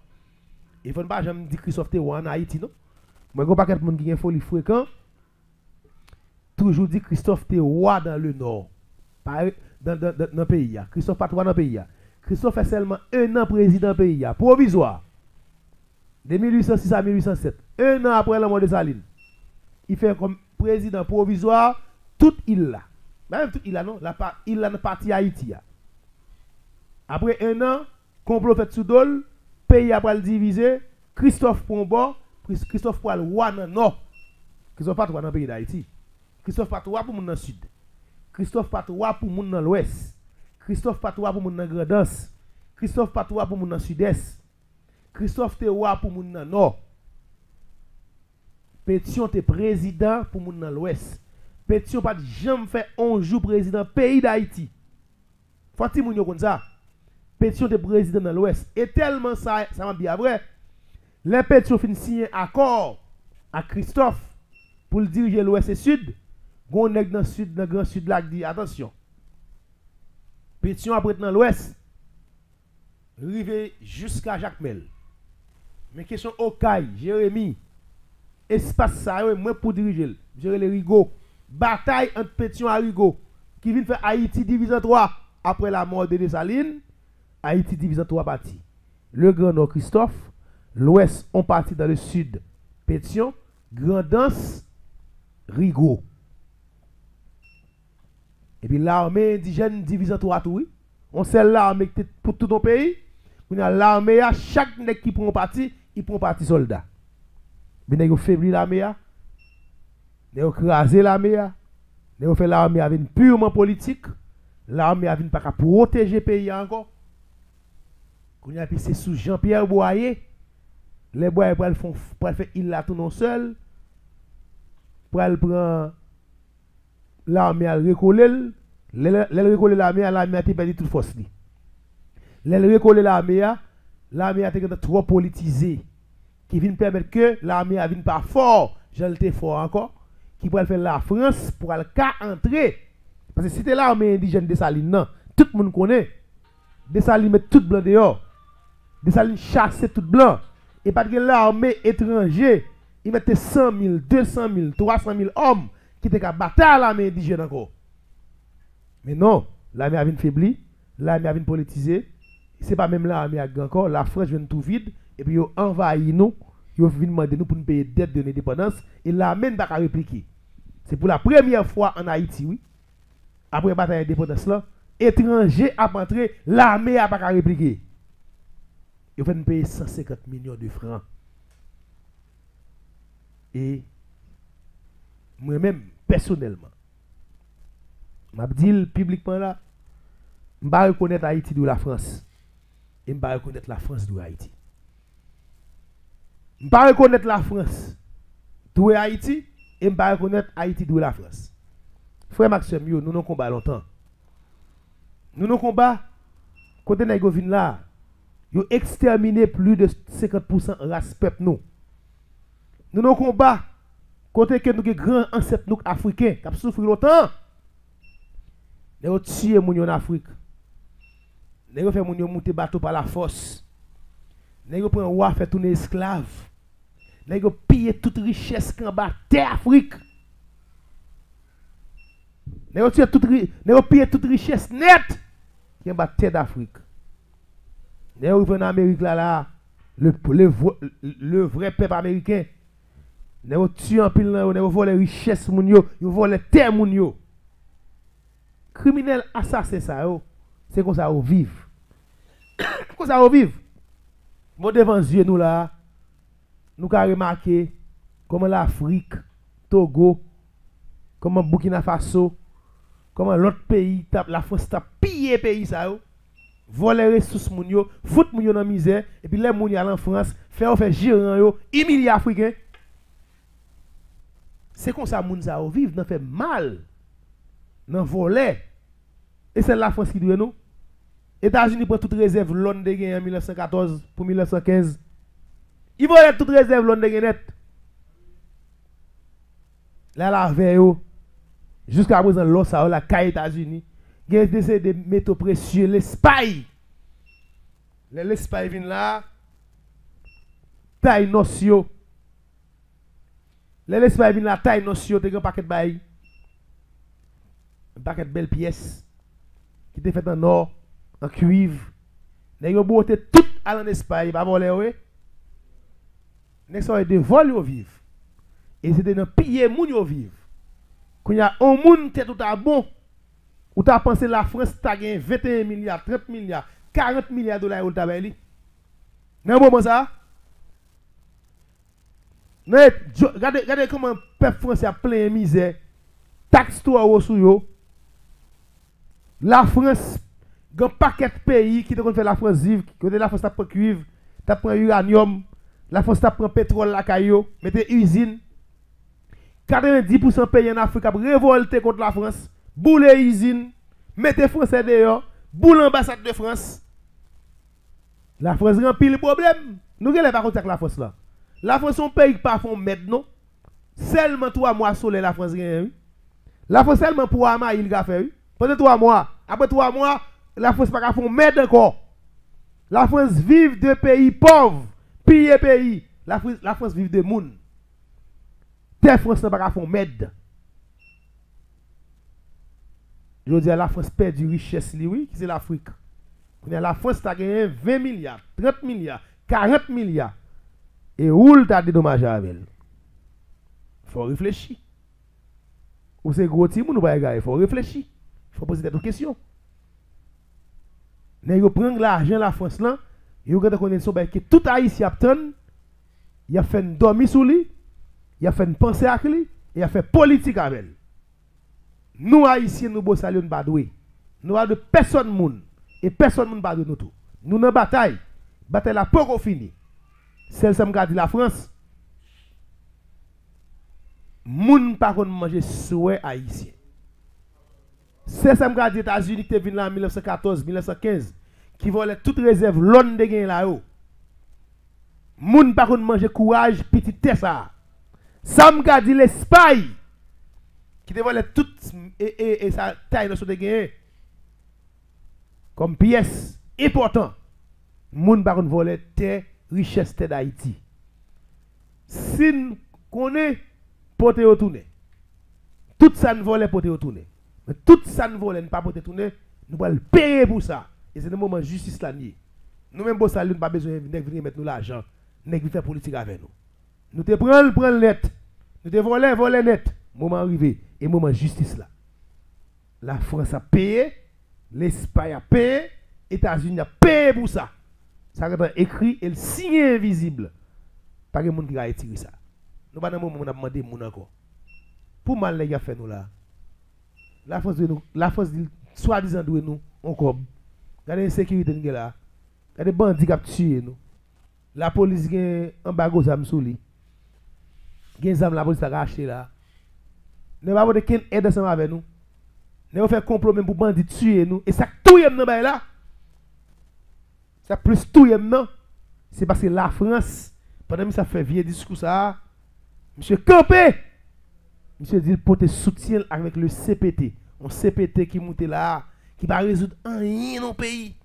Il faut pas jamais dire Christophe était roi en Haïti non. Moi go pas quelqu'un monde qui a folie fréquent toujours dit Christophe était roi dans le nord. Dans le pays. Christophe pas roi dans le pays. Christophe est seulement un an président pays, provisoire. De 1806 à 1807. Un an après la mort de Saline. Il fait comme président provisoire toute île là. Même toute île là, non? Île là, partie Haïti. Après un an, complot fait sous dol, pays après le diviser, Christophe prend bord, Christophe prend le roi dans le nord. Christophe pas roi dans le pays d'Haïti. Christophe pas roi pour moun dans le sud. Christophe pas roi pour moun dans l'ouest. Christophe pas roi pour moun dans Grand'Anse. Christophe pas roi pour moun dans sud-est. Christophe te roi pour moun dans nord. Pétion te président pour moun dans l'ouest. Pétion pas jamais fait 11 jours président pays d'Haïti. Faut-il moun yo comme ça. Pétion te président dans l'ouest. Et tellement ça m'a bien vrai. Les Pétion fin signer accord à Christophe pour le diriger l'ouest et sud. Gon nèg dans sud dans grand sud là dit attention. Pétion après dans l'ouest. Rivé jusqu'à Jacmel. Mais question Okaï, Jérémie, espace ça, moi pour diriger, gérer les Rigaud. Bataille entre Pétion et Rigaud, qui vient faire Haïti division 3 après la mort de Dessalines. Haïti division 3 parties. Le Grand Nord Christophe, l'Ouest on partit dans le Sud, Pétion, Grand'Anse, Rigaud. Et puis l'armée indigène division 3 tout, oui. On sait l'armée pour tout ton pays. On a l'armée, chaque nèg qui prend parti, il prend parti soldat. Mais ils ont faibli l'armée, ils ont crasé l'armée, ils ont fait l'armée avec purement politique. L'armée avec pas qu'à protéger le pays encore. Qu'on a c'est sous Jean-Pierre Boyer. Les Boyer pour faire il là tout non seul. Pour prendre l'armée à recoller. Les recoller l'armée a perdu toute force. Les recoller l'armée a été trop politisée. Qui vient permettre que l'armée a vient pas fort, j'étais fort encore, qui pourrait faire la France pour le cas entrer. Parce que si c'était l'armée indigène de Saline, non, tout le monde connaît. Dessalines met tout blanc dehors. Dessalines chasse tout blanc. Et pas que l'armée étrangère, ils mettaient 100 000, 200 000, 300 000 hommes qui étaient à battre l'armée indigène encore. Mais non, l'armée a vient faibli, l'armée a vient politisée. C'est pas même l'armée a encore, la France vient tout vide. Et puis, ils ont envahi nous, ils ont demandé nous pour nous payer dette de l'indépendance, et l'armée n'a pas répliquer. C'est pour la première fois en Haïti, oui, après la bataille d'indépendance, là, étranger a entré, l'armée n'a pas répliquer. Ils ont payer 150 millions de francs. Et moi-même, personnellement, je dis publiquement là, je ne vais pas reconnaître Haïti de la France. Et je ne vais pas reconnaître la France de Haïti. Je ne vais pas reconnaître la France de Haïti et je ne vais pas reconnaître Haïti de la France. Frère Maxime, nous nous combat longtemps. Nous nous combat, quand nous sommes là, nous exterminé plus de 50% de race peuple nous. Nous nous combat, quand nous avons grands ancêtres africains qui ont souffert longtemps. Nous avons tué les gens en Afrique. Nous avons fait les gens monter bateau par la force. Nous avons pris un roi fait tourner esclave. Nous avons pillé toute richesse qui est terre Afrique. Nous avons pillé toute richesse nette qui est terre d'Afrique. Nous avons vu en Amérique là, le vrai peuple américain. Nous avons tué en pile, nous avons volé les richesses, nous avons volé les terres. Criminel assassin ça, c'est comme ça on vive. Comme ça on vive. Moi devant yeux nous là, nous avons remarqué comment l'Afrique, Togo, comment Burkina Faso, comment l'autre pays, la France t'a pillé pays ça, voler les ressources moun yo, fout moun yo dans misère, et puis les moun yo en France, faire gérant yo, humilier africain. C'est comme ça moun ça vivre, nan fait mal, nan voler. Et c'est la France qui doit nous. États-Unis prend toute réserve l'on de gain en 1914 pour 1915. Il va être toute réserve l'on de net. Là, la veille, jusqu'à présent, l'eau, ça, la CAI États-Unis, il y a des métaux précieux, l'espagne. L'espagne vient là, taille nocio. L'espagne vient là, taille nocio, tu as un paquet de bail. Un paquet de belles pièces qui étaient faites en or, en cuivre. Ils ont beauté tout en Espagne, ils vont voler, oui. Ils ont des vols au vivre. Et c'est de piller moun au vivre. Quand il y a un monde qui est tout à bon, ou tu as pensé la France a gagné 21 milliards, 30 milliards, 40 milliards de dollars au tabelli. Non, bon, ça? Regardez comment le peuple français a plein de misère. Taxe toi au sous yo. La France, il y a un paquet de pays qui te fait la France vivre. La France prend cuivre, tu prend uranium, la France prend pétrole, la caillou, mettez usine. 90% pays en Afrique a révolté contre la France. Boule usine, mettez Français dehors, boule l'ambassade de France. La France remplit le problème. Nous ne pas contre la France là. La France est un pays qui pas font mettre non. Seulement 3 mois soleil la France gagne. La France seulement pour Ama il a fait. Pendant 3 mois, après 3 mois, la France pas font mettre encore. La France vive de pays pauvres, piller pays. La France vive de monde. Tes France n'a pas font mettre. Je veux dire, la France perd du richesse, oui, c'est l'Afrique. La France a gagné 20 milliards, 30 milliards, 40 milliards. Et où le tas dédommagé avec elle? Il faut réfléchir. Ou c'est gros timon ou pas, il faut réfléchir. Il faut poser des questions. Ils prennent l'argent de la France là, ils ont que tout Haïtien a il a fait une dormir sous lui, il a fait une pensée avec lui, il a fait politique avec elle. Nous Haïtiens, nous bossons à l'une nous avons de personne moun et personne moun pas de nous tout. Nous dans bataille la pas fini. Celle qui me dit la France, moun pas qu'on manger souhait haïtien. C'est ça me dit les États-Unis qui viennent là en 1914, 1915 qui volait toute réserve l'on de gain là-haut. Moun pas qu'on manger courage petit ça. Ça me dit l'Espagne qui te volait toute et sa taille de de gain comme pièce important. Moun pas qu'on voler terre richesse d'Haïti. Si nous connaissons pote retourner, tout ça nous vole pote retourner. Mais tout ça nous vole pas pote retourner, nous allons payer pour ça. Et c'est le moment de justice là. Nous même boss nous pas besoin de venir mettre nous l'argent, nèg faire politique avec nous. Nous te prendre net. Nous te voler net. Moment arrivé et moment justice là. La France a payé, l'Espagne a payé, les États-Unis a payé pour ça. Ça est écrit et le signe invisible. Pas de monde qui a retiré ça. Nous pas dans moment on a demandé moun encore. Pour mal les gars fait nous là. La France dit soi-disant doué nous encore. Regardez l'insécurité nous là. Regardez bandits qui tué nous. La police gen embargo zam sou li. Gen zam la police a racheté là. Ne pas de ken aide ensemble avec nous. Ne fait complot même pour bandits tuer nous et ça tout yem nan bay là. Ça plus tout non, c'est parce que la France, pendant que ça fait vieux discours ça, monsieur Campé, monsieur dit pour te soutien avec le CPT, un CPT qui monte là, qui va résoudre rien dans le pays.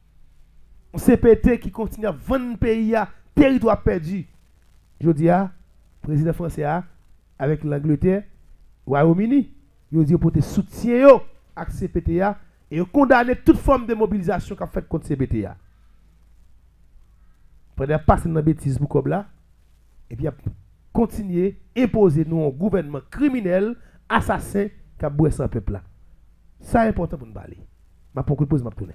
Un CPT qui continue à vendre le pays à territoire perdu. Je dis à président français avec l'Angleterre, Royaume-Uni, il dit pour te soutien avec CPT et condamner toute forme de mobilisation qu'a fait contre CPT. Pendant passer dans la bêtise pour comme là, et puis continuer à imposer nous un gouvernement criminel, assassin, qui a boué sans peuple là. Ça est important pour nous parler. Ma pour que pose ma tournée.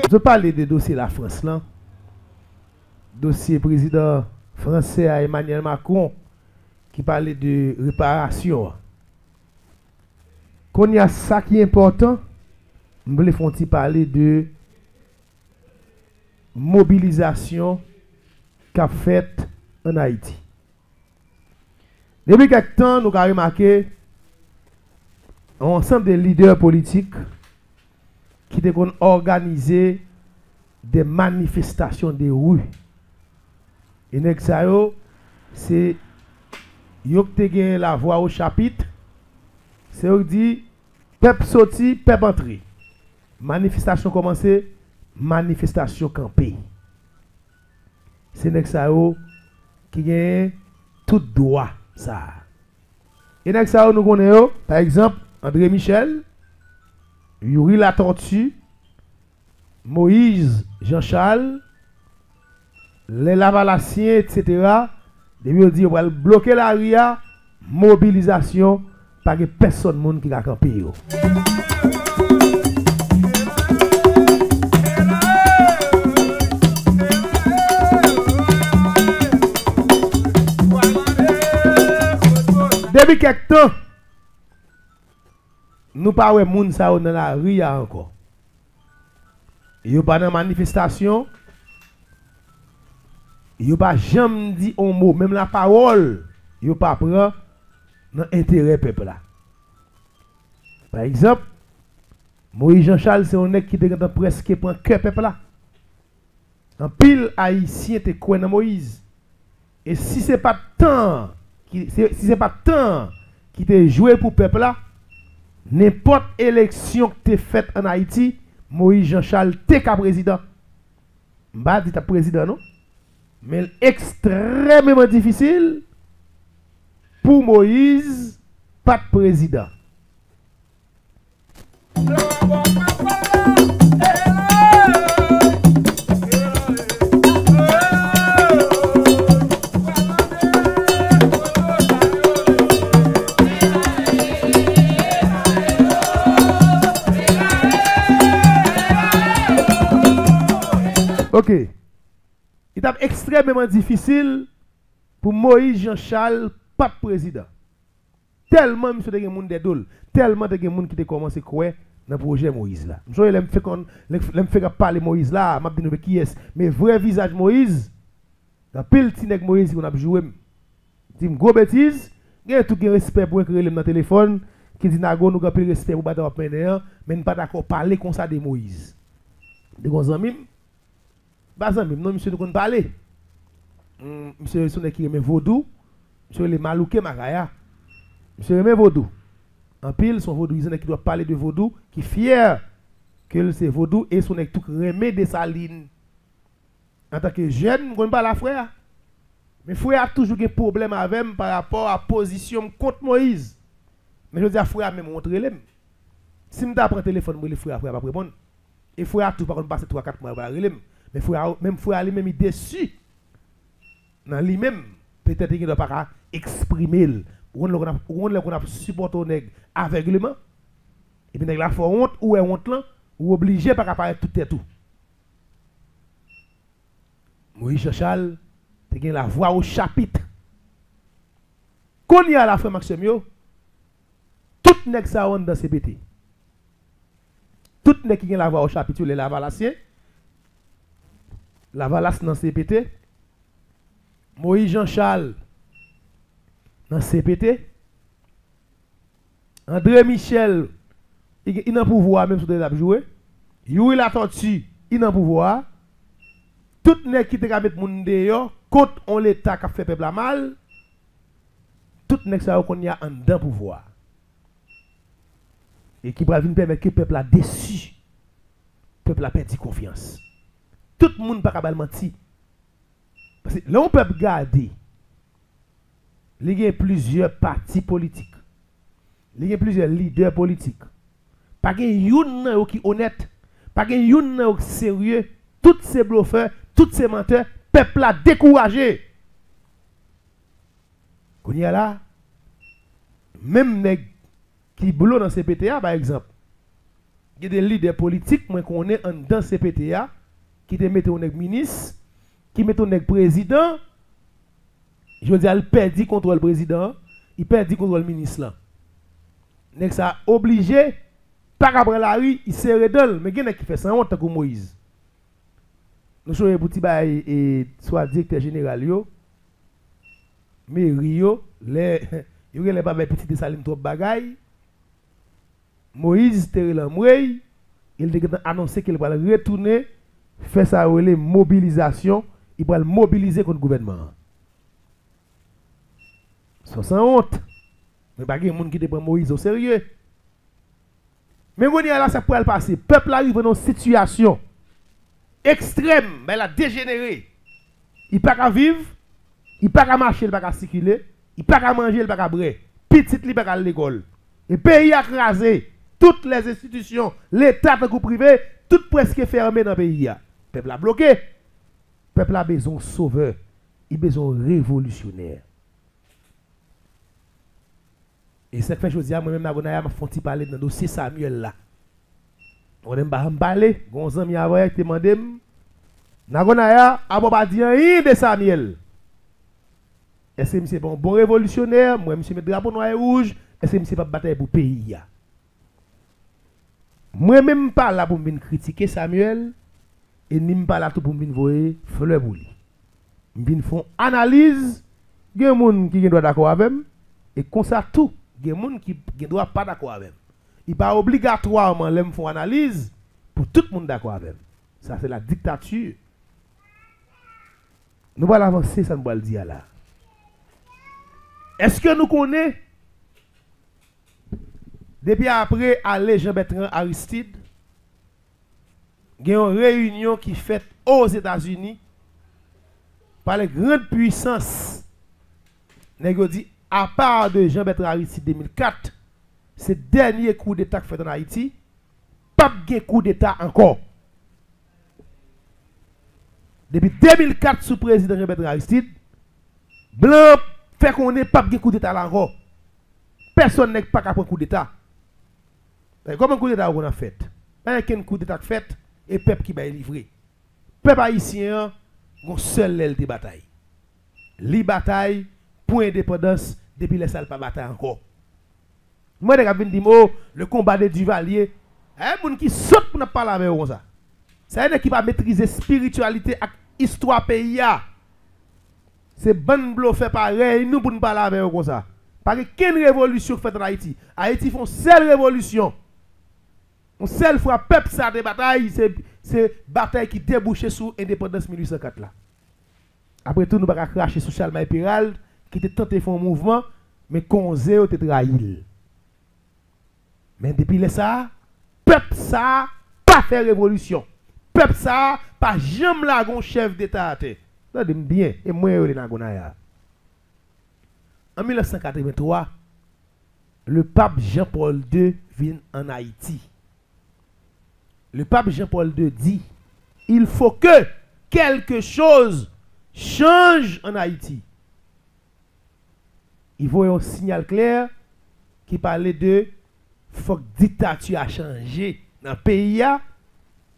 Je parle des dossiers de la France là. Dossier président français à Emmanuel Macron qui parlait de réparation. Quand il y a ça qui est important, je voulais parler de mobilisation qu'a faite en Haïti. Depuis quelque temps, nous avons remarqué un ensemble de leaders politiques qui ont organisé des manifestations de rue. Et c'est yo qui gagné la voix au chapitre, c'est eux qui dit peuple sorti, peuple entré. Manifestation commencée, manifestation campée. C'est Nexao qui gagne tout droit ça. Et Nexao nous connaissons par exemple André Michel, Yuri La Tortue, Moïse Jean-Charles, les Lavalassiens, etc. Depuis dire on va bloquer la RIA, mobilisation, pas que personne monde qui a campé. Depuis quelque temps, nous parlons de monde dans la RIA encore. Il n'y a pas de manifestation. Il n'y a pas jamais dit un mot, même la parole, il n'y a pas pris dans l'intérêt peuple là. Par exemple, Moïse Jean-Charles, c'est un mec qui était presque pour un cœur peuple là. En pile haïtien était quoi dans Moïse. Et si c'est pas tant qui te joué pour peuple là, n'importe élection que tu faite en Haïti, Moïse Jean-Charles t'es qu'un président. M'ba dit ta président non? Mais extrêmement difficile pour Moïse, pas de président. Ok. Il est extrêmement difficile pour Moïse Jean-Charles, pas de président. Tellement, monsieur, il y a des gens des dôles. Tellement, il y a des gens qui ont commencé à croire dans le projet Moïse là. Je me fait parler Moïse là, je me dis qui est. Mais vrai visage Moïse, dans pile petit nèg Moïse qu'on a joué. Dit gros bêtise, il y a tout respect pour écrire dans le téléphone, qui dit nago nous avons respect pour battre mais nous pas d'accord parler comme ça de Moïse. De gros amis. Non, monsieur, nous ne parler. Monsieur, son qui aime vaudou. Monsieur, les malouké magaya. Monsieur, aime vaudou. En pile, son vaudou, il qui doit parler de vaudou, qui est fier que c'est vaudou et son tout remet de sa ligne. En tant que jeune, je ne pas la frère. Mais frère a toujours des problèmes avec moi par rapport à la position contre Moïse. Mais je dis à frère, même montrer-le. Si je prends le téléphone, je frère pas répondre. Et frère a tout par contre passer 3-4 mois à relève. Mais même frère lui-même est déçu. Dans lui-même, peut-être qu'il ne doit pas exprimer. On a supporté nèg aveuglement. Et puis nèg la fait honte ou est honte là ou obligé par apparaître tout et tout. Moïse Jean-Charles, tu as la voix au chapitre. Quand il y a la frère Maxime, tout nèg ça on dans CPT. Tout nèg qui a la voix au chapitre, les Lavalassiens. La Valasse dans CPT, Moïse Jean-Charles dans CPT, André Michel, il a pouvoir même si il a joué, Yuri La Tortue, il a pouvoir, tout le monde qui te mettre moun dehors, contre on l'État qui a fait peuple à mal, tout le monde ça qu'on y a en dedans pouvoir. Et qui va venir permettre que le peuple a déçu, le peuple a perdu confiance. Tout le monde ne peut pas mentir. Parce que là, on peut garder. Il y a plusieurs partis politiques. Il y a plusieurs leaders politiques. Pas de yon qui honnête. Pas de yon qui sérieux. Tous ces bluffeurs, tous ces menteurs, peuple a découragé. Qu'on y a là, même les qui boulot dans CPTA, par exemple, il y a des leaders politiques moi qu'on est dans CPTA qui te mettent un ministre, qui mettent un président, Je veux dire, il perdit contre le président, il perdit contre le ministre là. Donc ça obligé, pas qu'après la rue, il serre d'elle, mais il y a qui fait ça honte comme Moïse. Nous sommes pour Tibaï et soit directeur général yo, mais Rio, les yo les pas petit de Salim trop bagaille. Moïse était là mourir, il a annoncé qu'il va retourner faire sa mobilisation, il va mobiliser contre le gouvernement. Sans honte. Mais pas de monde qui te prend Moïse au sérieux. Mais on est là, ça pourrait le passer. Le peuple arrive dans une situation extrême, mais elle a dégénéré. Il n'a pas qu'à vivre, il n'a pas qu'à marcher, il n'a pas qu'à circuler, il n'a pas qu'à manger, il n'a pas qu'à boire. Petit, il n'a pas qu'à l'école. Le pays a crasé. Toutes les institutions, l'État, le privé, tout presque fermé dans le pays. Le peuple a bloqué. Le peuple a besoin de sauveur. Il a besoin de révolutionnaire. Et ça fait chose, moi-même, je vais parler dans le dossier Samuel là. On aime pas parler, gon ami avant qui demandé Nagonaya a pas dit rien de Samuel. Est-ce que c'est un bon révolutionnaire, moi monsieur met drapeau noir et rouge, est-ce que c'est pas bataille pour pays ya. Moi même pas là pour me critiquer Samuel et ni pas là tout pour me voir fleur pour lui. Me font analyse, il y a des gens qui doivent d'accord avec moi et comme ça tout, il y a des gens qui ne doivent pas d'accord avec moi. Il n'est pas obligatoirement de faire une analyse pour tout le monde d'accord avec. Ça, c'est la dictature. Nous allons avancer, ça nous va le dire là. Est-ce que nous connaissons, depuis après aller Jean-Bertrand Aristide, il y a une réunion qui est faite aux États-Unis par les grandes puissances. Nous dit, à part de Jean-Bertrand Aristide 2004, ce dernier coup d'État fait en Haïti, pas de coup d'État encore. Depuis 2004, sous président Jean-Bertrand Aristide, Blanc fait qu'on n'est pas de coup d'État là encore. Personne n'est pas capable de coup d'État. Comment un coup d'État on a fait? Un coup d'État fait et peuple qui va livrer. Peuple haïtien, on seul l'aile de bataille. Li bataille pour indépendance depuis les salles pas bataille encore. Moi, je vais dire, oh, le combat de Duvalier, il y a des gens qui sautent pour ne pas parler avec ça. C'est un qui va maîtriser la spiritualité et l'histoire pays. C'est bon blo fait pareil, nous pour ne pas parler avec ça. Parce que quelle révolution fait en Haïti? Haïti font seule révolution. Une seule fois, peuple ça des batailles, c'est bataille qui débouchait sur l'indépendance 1804 là. Après tout, nous allons cracher sur Charles Péral, qui était tenté de faire un mouvement, mais Konze était trahi. Mais depuis ça, peuple ça pas fait révolution. Peuple ça pas jamais la gon chef d'état. Regardez bien et moi je na gonaya. En 1983, le pape Jean-Paul II vient en Haïti. Le pape Jean-Paul II dit, il faut que quelque chose change en Haïti. Il faut un signal clair qui parlait de faut que la dictature a changé dans le pays.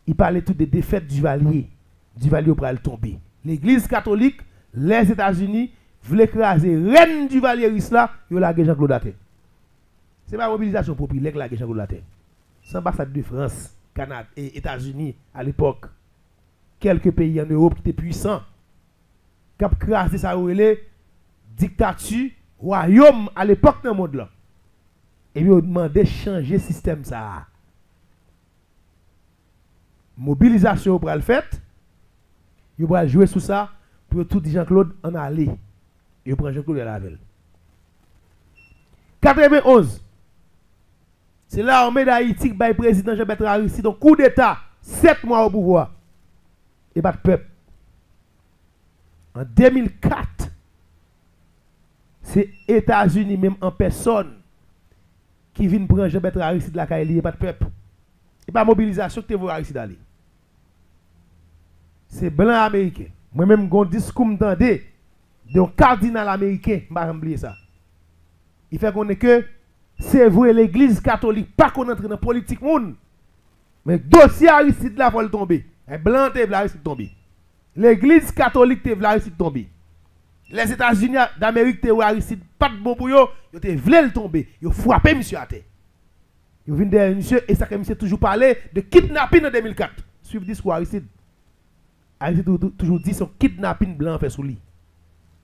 Il parlait tout de défaite du Duvalier. Duvalier va tomber. L'église catholique, les États-Unis, voulaient écraser reine Duvalier Risla, ils ont la Jean-Claude Até. Ce n'est pas une mobilisation populaire que la Jean-Claude Até. C'est l'ambassade de France, Canada et États-Unis à l'époque. Quelques pays en Europe qui étaient puissants. Qui ont écrasé ça, dictature, royaume à l'époque dans le monde là. Et puis on demandé de changer le système ça. Mobilisation pour le fait. Ils vont jouer sur ça pour tout Jean-Claude en aller. Ils prennent Jean-Claude à la ville. 91. C'est l'armée d'Haïti qui bat le président Jean-Bertrand Aristide. Donc coup d'État, 7 mois au pouvoir. Et pas de peuple. En 2004, c'est États-Unis même en personne qui viennent prendre Jean-Bertrand Aristide de la Kaili et pas de peuple. Et pas mobilisation que tu veux Aristide aller. C'est blanc américain. Moi-même, j'ai un discours m'entendé d'un cardinal américain, je ne vais pas oublier ça. Il fait qu'on est que c'est vrai l'église catholique, pas qu'on entre dans la politique monde. Mais le dossier Aristide là, il faut le tomber. Un blanc te vla Aristide tomber. L'église catholique te vla Aristide tomber. Les États-Unis d'Amérique, te Aristide, pas de bon pour eux, ils te voulaient le tomber. Ils frappé monsieur à terre. Ils viennent derrière monsieur et ça que monsieur toujours parlé de kidnapping en 2004. Suivez le discours Aristide. Aristide toujours dit son kidnapping blanc fait sous lui.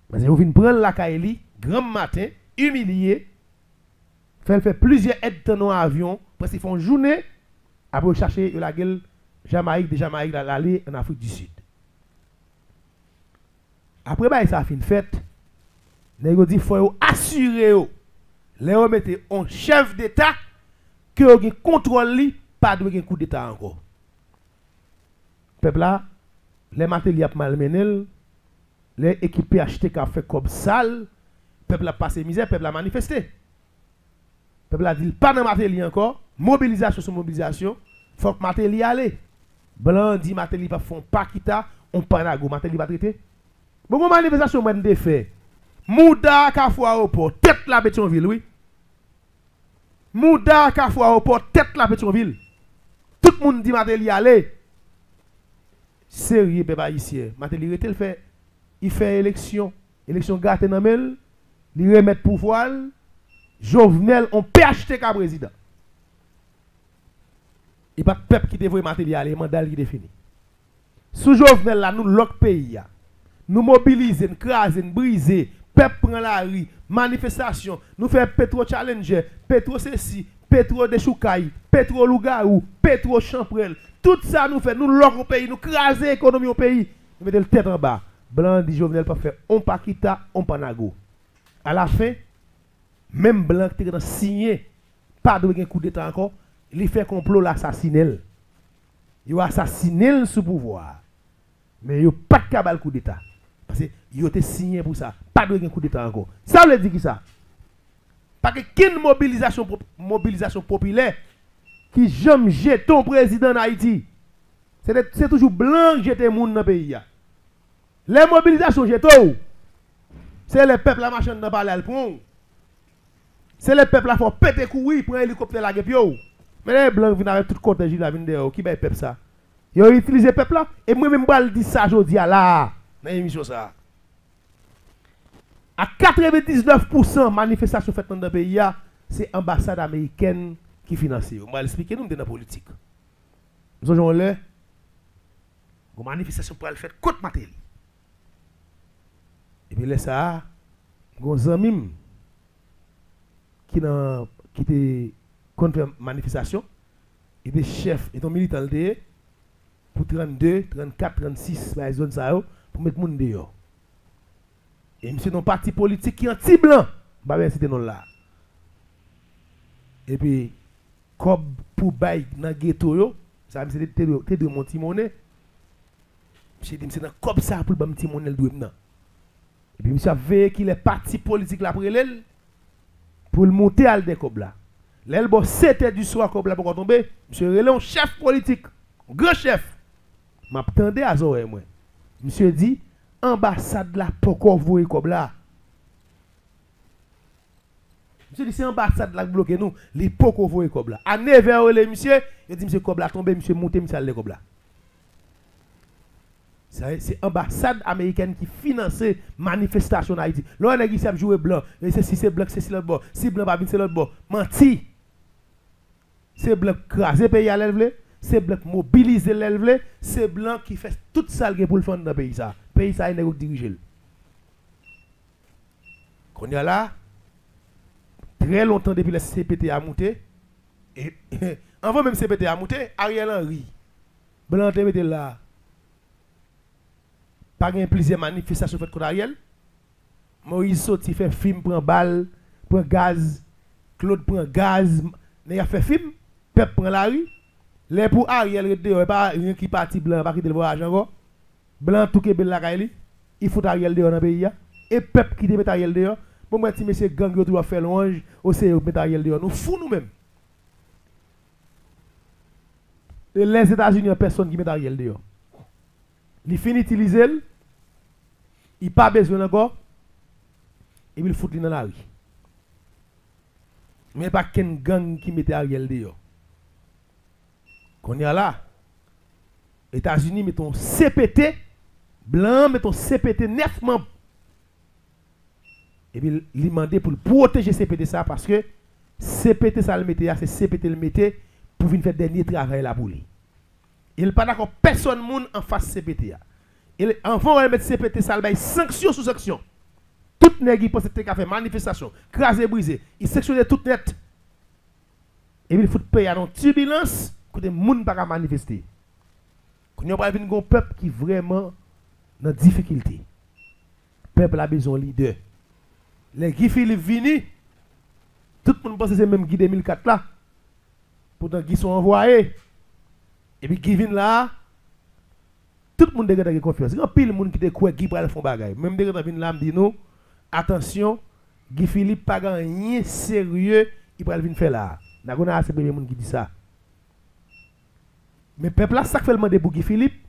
Parce qu'ils viennent prendre la Kaili, grand matin, humilié, fait plusieurs aides dans avion, parce qu'ils font journée, après chercher la gueule Jamaïque, de Jamaïque, l'aller en Afrique du Sud. Après, bah, ça a fait une fête. Ils dit qu'il faut assurer, les remettre un chef d'État que vous contrôle, pas de coup d'État encore. Peuple là, les matériels malmenés, les équipes PHTK a fait comme sale, peuple a passé misère, peuple a manifesté. Peuple a dit pas de matériel encore, mobilisation sur mobilisation, il faut que matériel aille. Blanc dit matériel pas font pas quitta, on panago matériel va traiter. Bon manifestation moi de fait. Mouda Kafou aéroport, tête la Pétionville, oui. Mouda Kafou aéroport, tête la Pétionville. Tout le monde dit matériel aller. Sérieux peuple haïtien, matériel il fait élection gâté dans mel, il remet pouvoir, Jovenel on PHTK président. Il n'y a pas de peuple qui devrait matériel, les mandats qui défini. Sous Jovenel là, nous l'autre pays, nous mobilisons, nous crasons, nous brisons, peuple prend la rue, manifestation, nous faisons Petro Challenger, Petro ceci, Petro Deshoukaï, Petro Lougarou, Petro Champrel. Tout ça nous fait, nous l'autre pays, nous crasons l'économie au pays. Nous mettons le tête en bas. Blanc dit Jovenel pas faire on pas quitta, on pas nago. À la fin, même Blanc qui est signé, pas de coup d'état encore, il fait complot l'assassinel. Il a assassiné sous pouvoir. Mais il n'y a pas de cabal coup d'état. Parce que il a été signé pour ça. Pas de coup d'état encore. Ça veut dire qui ça? Parce que quelle mobilisation populaire qui jamais jette ton président en Haïti. C'est toujours Blanc qui jette les gens dans le pays. Les mobilisations jettent. C'est le peuple la machine dans parler pont. C'est le peuple la faut péter courir pour un hélicoptère la gueule. Mais les blancs viennent avec tout cortège la vigne dehors. Qui va peuple ça? Ils ont utilisé le peuple là et moi même je dis ça aujourd'hui là dans l'émission ça. À 99% manifestation faite dans le pays, c'est l'ambassade américaine qui finance. On va expliquer nous dans la politique. Nous avons là une manifestation pour le faire contre matériel. Et puis là ça, nos amis qui étaient contre la manifestation, et des chefs, et des militants pour 32, 34, 36, la zone ça pour mettre le monde dehors. Et monsieur non parti politique qui est anti-blanc, bah c'était non là. Et puis comme pour bail dans ghetto ça c'est de mon petit monnaie. Monsieur dit c'est dans comme ça pour le petit monnaie le doit maintenant. Et puis monsieur a veillé qu'il est parti politique là pour le monter à le cob là. L'elle bon 7h du soir cob là pour tomber, monsieur relé un chef politique, grand chef. M'attendais à ça moi. Monsieur dit ambassade là pourquoi vous voyez comme là. Monsieur dit c'est ambassade là bloqué nous, les pourquoi vous voyez comme là. À 9h le monsieur, il dit monsieur comme là tomber, monsieur monter monsieur aller comme là. C'est l'ambassade américaine qui finance manifestation en Haïti. Là, on a dit que jouer blanc. Si c'est blanc, c'est l'autre bord. Si blanc va venir, c'est l'autre bord. Menti. C'est blanc craser pays à l'élève. C'est blanc mobiliser l'élève. C'est blanc qui fait tout ça pour le fond dans le pays. Le pays, ça, il est dirigé. Qu'on y a là, très longtemps depuis le CPT a monté. Et avant même CPT a monté, Ariel Henry. Blanc te mette là. Pas de plusieurs manifestations faites contre Ariel. Moïse sorti fait film, prend balle, prend gaz. Claude prend gaz. Il a fait film. Peuple prend la rue. Les pour Ariel, il n'y a pas rien qui parti blanc, pas quitter le voyage encore. Blanc tout Québec la Kaili. Il faut Ariel dehors dans le pays. Et peuple qui met Ariel dehors. Bon, moi, si monsieur gang, il doit faire louange, aussi, mettre Ariel dehors. Nous fous nous-mêmes. Et les États-Unis, il n'y a personne qui met Ariel dehors. Il finit d'utiliser, il n'a pas besoin encore, et il fout dans la rue. Mais pas qu'un gang qui mette Ariel dehors. Qu'on y a là, États-Unis mettent un CPT, blanc mettent un CPT 9 membres. Et puis il demandait pour protéger CPT ça parce que CPT ça le mettait, c'est CPT le mettait pour venir faire dernier travail là pour lui. Il pas d'accord personne moun en face CPT a. Il avant de mettre CPT ça le sanction sous sanction. Tout nèg qui pense que fait manifestation, crasé brisé, il sectionné tout net. Et il faut payer dans turbulence côté moun pas manifester. Quand on va venir un peuple qui vraiment dans difficulté. Peuple a besoin de leader. Les Guy Philippe vini, tout le monde pense que c'est même Guy 2004 là. Pourtant Guy sont envoyés. Et puis Guy vient là, tout le monde a confiance. Il y a pile de monde qui te croit Guy pour aller faire bagaille. Même des gens viennent là me dit non, attention, Guy Philippe pas rien sérieux, il va venir faire là. N'a pas assez de monde qui dit ça. Mais peuple là ça fait le demander pour Guy Philippe,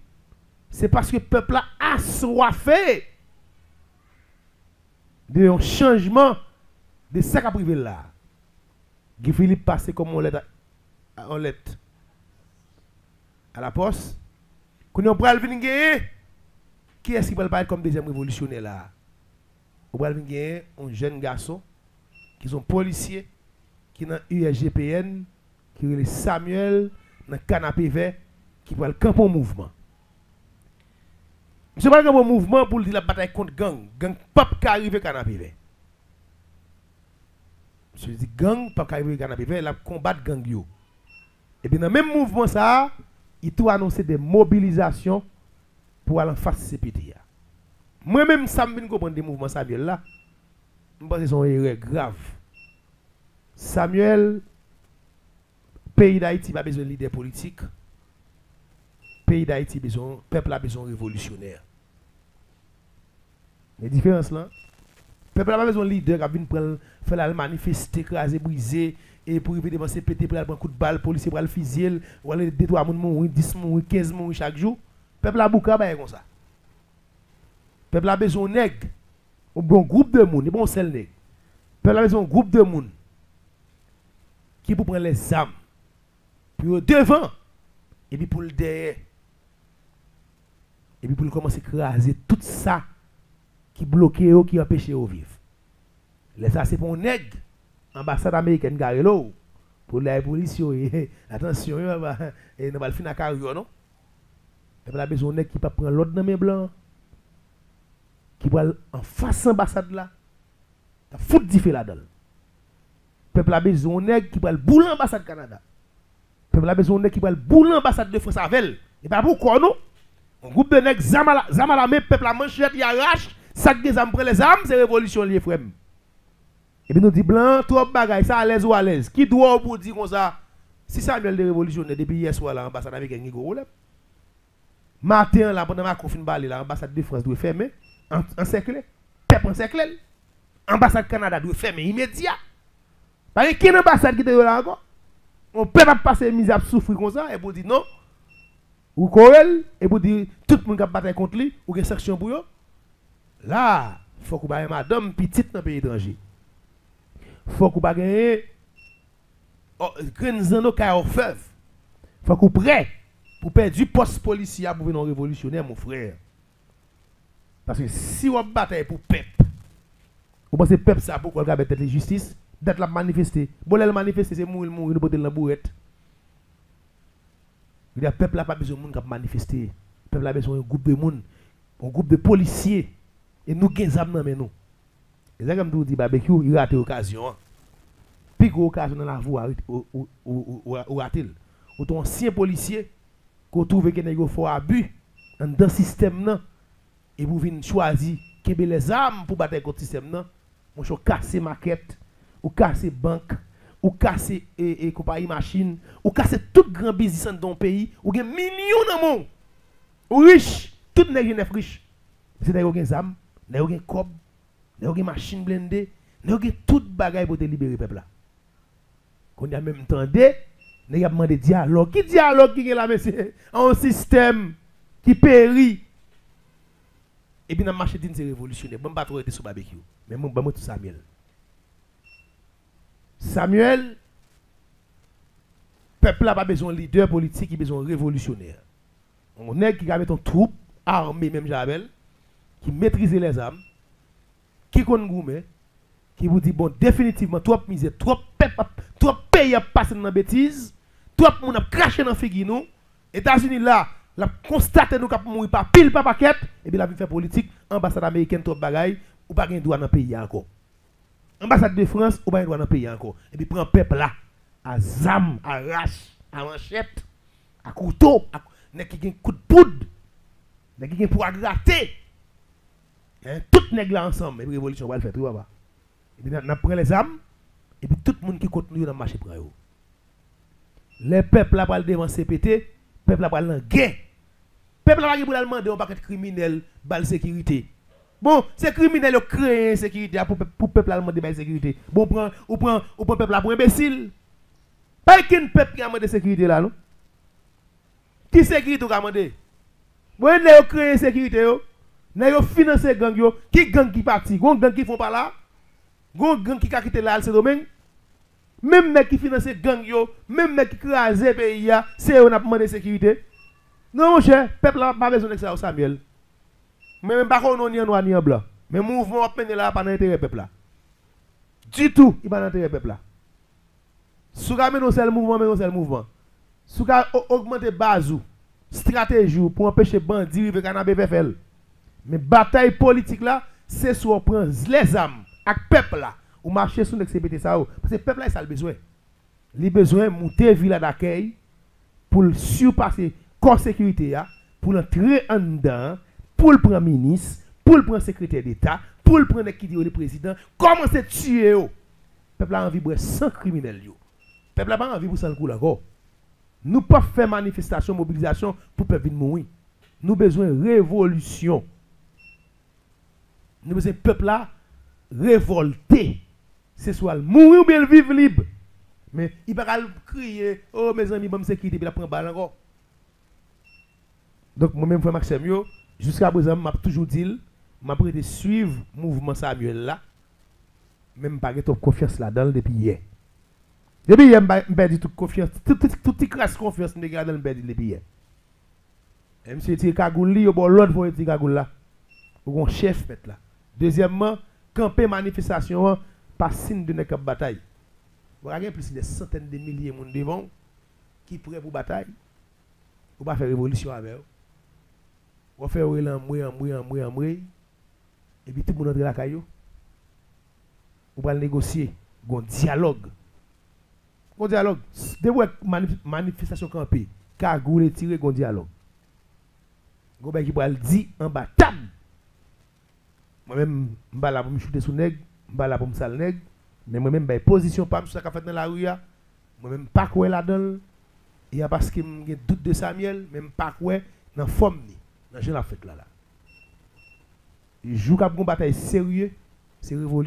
c'est parce que peuple là a soifé de un changement de ça qui privé là. Guy Philippe passe comme on lettre à la poste. Quand on prend le venir, qui est-ce qui peut parler comme deuxième révolutionnaire là? On prend le venir un jeune garçon qui sont policiers qui dans USGPN qui est Samuel dans canapé vert qui va le camp au mouvement. Je parle comme un mouvement pour dire la bataille contre gang. Gang pas arriver canapé vert. Je dis gang pas arriver canapé vert, la combattre gang yo. Et bien dans le même mouvement ça, il tout annoncé des mobilisations pour aller en face de CPT. Moi-même, ça me comprendre des mouvements Samuel là. Je pense que c'est une erreur grave. Samuel, pays d'Haïti n'a pas besoin de leader politique. Pays d'Haïti besoin, peuple a besoin de révolutionnaire. Les différences là, peuple n'a pas besoin de leader qui vient faire la manifester, écraser, briser, et pour éviter de CPT pour aller prendre un coup de balle, policier pour aller fusiller, ou aller 2-3 personnes mourir, 10 mourir, 15 mourir chaque jour. Peuple a beaucoup de comme ça. Peuple a besoin de nègres, un bon groupe de monde, un bon seul nègre. Peuple a besoin d'un groupe de monde qui pour prendre les armes, puis au devant, et puis pour le derrière. Et puis pour commencer à écraser tout ça qui bloque ou qui empêche de vivre. Les ça c'est pour un nègre, ambassade américaine garelo pour la police attention et ne va le finir à carrière non. Peuple a besoin de nègre qui pas prendre l'autre dans mes blancs qui va en face ambassade là. Ta fout diffé là-dedans. Peuple a besoin de nègre qui va le boule ambassade Canada. Peuple a besoin de nègre qui va le boule ambassade de France avec. Et pas pourquoi non? Un groupe de nègres zamala mais peuple a manchette il arrache, sac des armes prend les armes, c'est révolution lié frère. Et puis nous dit blanc, trop bagaille, ça à l'aise ou à l'aise. Qui doit pour dire comme ça? Si Samuel de révolutionnaire depuis hier soir l'ambassade avec un gros problème. Matin là pendant ma confine balé l'ambassade de France doit fermer encercler. Peuple encercler. Ambassade Canada doit fermer immédiat. Parce que qui est ambassade qui est là encore? On peut pas passer misère souffrir comme ça et pour dire non. Ou Corel et pour dire tout le monde qui a bataille contre lui ou qui a sanction pour eux. Là, il faut qu'on ait madame petite dans le pays étranger. Il faut qu'on ait Grenzano qui a orfèvre. Il faut qu'on prêt pour perdre du poste policier pour venir révolutionnaire, mon frère. Parce que si on bataille pour peuple, vous pensez que peuple ça pourquoi il y a la justice, d'être la manifester. Bon, la manifester, c'est mourir, nous porter la bourrette. Le peuple n'a pas besoin de monde qui manifester. Le peuple a besoin d'un groupe de monde, un groupe de policiers. Et nous avons des nous. Et ça, comme tu dis, barbecue, il rate l'occasion. Puis, il occasion dans la voie, ou rate-t-il. Ou ton ancien policier, qu'on trouve qu'il y a un fort abus dans le système, et vous venez choisir les armes pour battre contre le système, on va casser maquette, ou casser banque, ou casser compagnie machine, ou casser tout grand business dans le pays, ou gen millions de monde, ou riche, tout n'est pas riche. C'est d'ailleurs des armes, des cob, des machines blindées, des tout bagaille pour te libérer le peuple là. Qu'on a même entendu, nous avons demandé dialogue. Qui dialogue qui est là, monsieur? Un système qui périt. Et puis, dans le marché, c'est révolutionnaire. Je ne vais pas trop être sur le barbecue. Mais je vais tout Samuel. Samuel, le peuple n'a pas besoin de leader politique, il a besoin de révolutionnaire. On est qui a une troupe armée, même Javel, qui maîtrise les armes, qui connaît gourmet, qui vous dit bon définitivement trop misère, trop pays a passé dans la bêtise, trop monde a craché dans figure nous. États-Unis là, la constaté nous qu'a mourir par pile par paquet et puis la vie fait politique, ambassade américaine trop bagaille ou pas gain droit dans pays encore. Ambassade de France ou pas gain droit dans pays encore. Et puis prend peuple là à zam, à rache, à manchette, à couteau, nèg qui gain coup de poudre, nèg qui gain pour gratter. Hein, tout nèg là ensemble et puis révolution va le faire tout là-bas. Et puis n'a prend les armes et puis tout le monde qui continue dans marcher prend yo. Les peuples là va le devant CPT, peuple là va en guerre. Peuple là va pour demander on pas être criminel, bal sécurité. Bon, c'est criminel qui créer insécurité pour peuple là demander bal sécurité. Bon on prend peuple là pour imbécile. Pas qu'un peuple qui a demandé sécurité là non. Qui sécurité ou a demandé? Bon on créer insécurité yo. N'a yo financer gang yo, qui gang qui parti, gon gang qui font pas là. Gon gang qui a quitté là ce domaine. Même mec qui finance gang yo, même mec qui crase pays ya, c'est on a demandé sécurité. Non mon cher, peuple là pas besoin de ça Samuel. Même pas qu'on ni en noir ni en blanc. Mais mouvement a mené là pas dans intérêt peuple là. Du tout, il pas dans intérêt peuple là. Sou ka menon seul mouvement. Sou ka augmenter bazou, stratégie pour empêcher bandi rive cannabis PFL. Mais bataille politique là, c'est soit prendre les armes avec peuple là. Ou marcher sur l'excédé ça parce que peuple là ça a besoin. Il a besoin monter ville d'accueil pour surpasser corps sécurité là, pour entrer en dedans, pour le prendre ministre, pour le prendre secrétaire d'État, pour le prendre qui dit le président, commencer à tuer yo. Peuple là envie sans criminel yo. Peuple là pas envie pour sans le coup encore. Nous pas faire manifestation, mobilisation pour peuple mourir. Nous besoin révolution. Nous besoin peuple là révolté. C'est soit le mourir ou bien le vivre libre. Mais il va pas crier, oh mes amis, bonne sécurité, puis il prend balle encore. Donc moi-même, frère Maxime, jusqu'à présent, je m'ai toujours dit, je m'ai prêté suivre le mouvement Samuel là. Même pas de confiance là-dedans depuis hier. Depuis hier, je perdu toute confiance, toute crasse confiance, je perdu depuis hier. Et monsieur tire cagoule, il y a l'autre pour tirer cagoule là. Ou un chef fait là. Deuxièmement, camper manifestation par signe de notre bataille. Vous avez plus de centaines de milliers de monde devant qui pourraient pour bataille. Vous pas faire révolution avec eux. Vous faire en et puis tout le monde entre la caillou. Vous va négocier, un dialogue. Un dialogue. De vous manifestation campée, cagoule tirer un dialogue. Vous qui va le dire en bas table. Moi-même, je suis là pour me shooter sous nègre, je suis là pour me sale nègre, mais moi-même, je position pas sur ce qu'a fait dans la rue. Moi-même, pas quoi là-dedans. Il y a parce que j'ai doute de Samuel, même pas quoi dans la forme, dans la fête là. Il joue comme une bataille sérieuse, c'est révolution.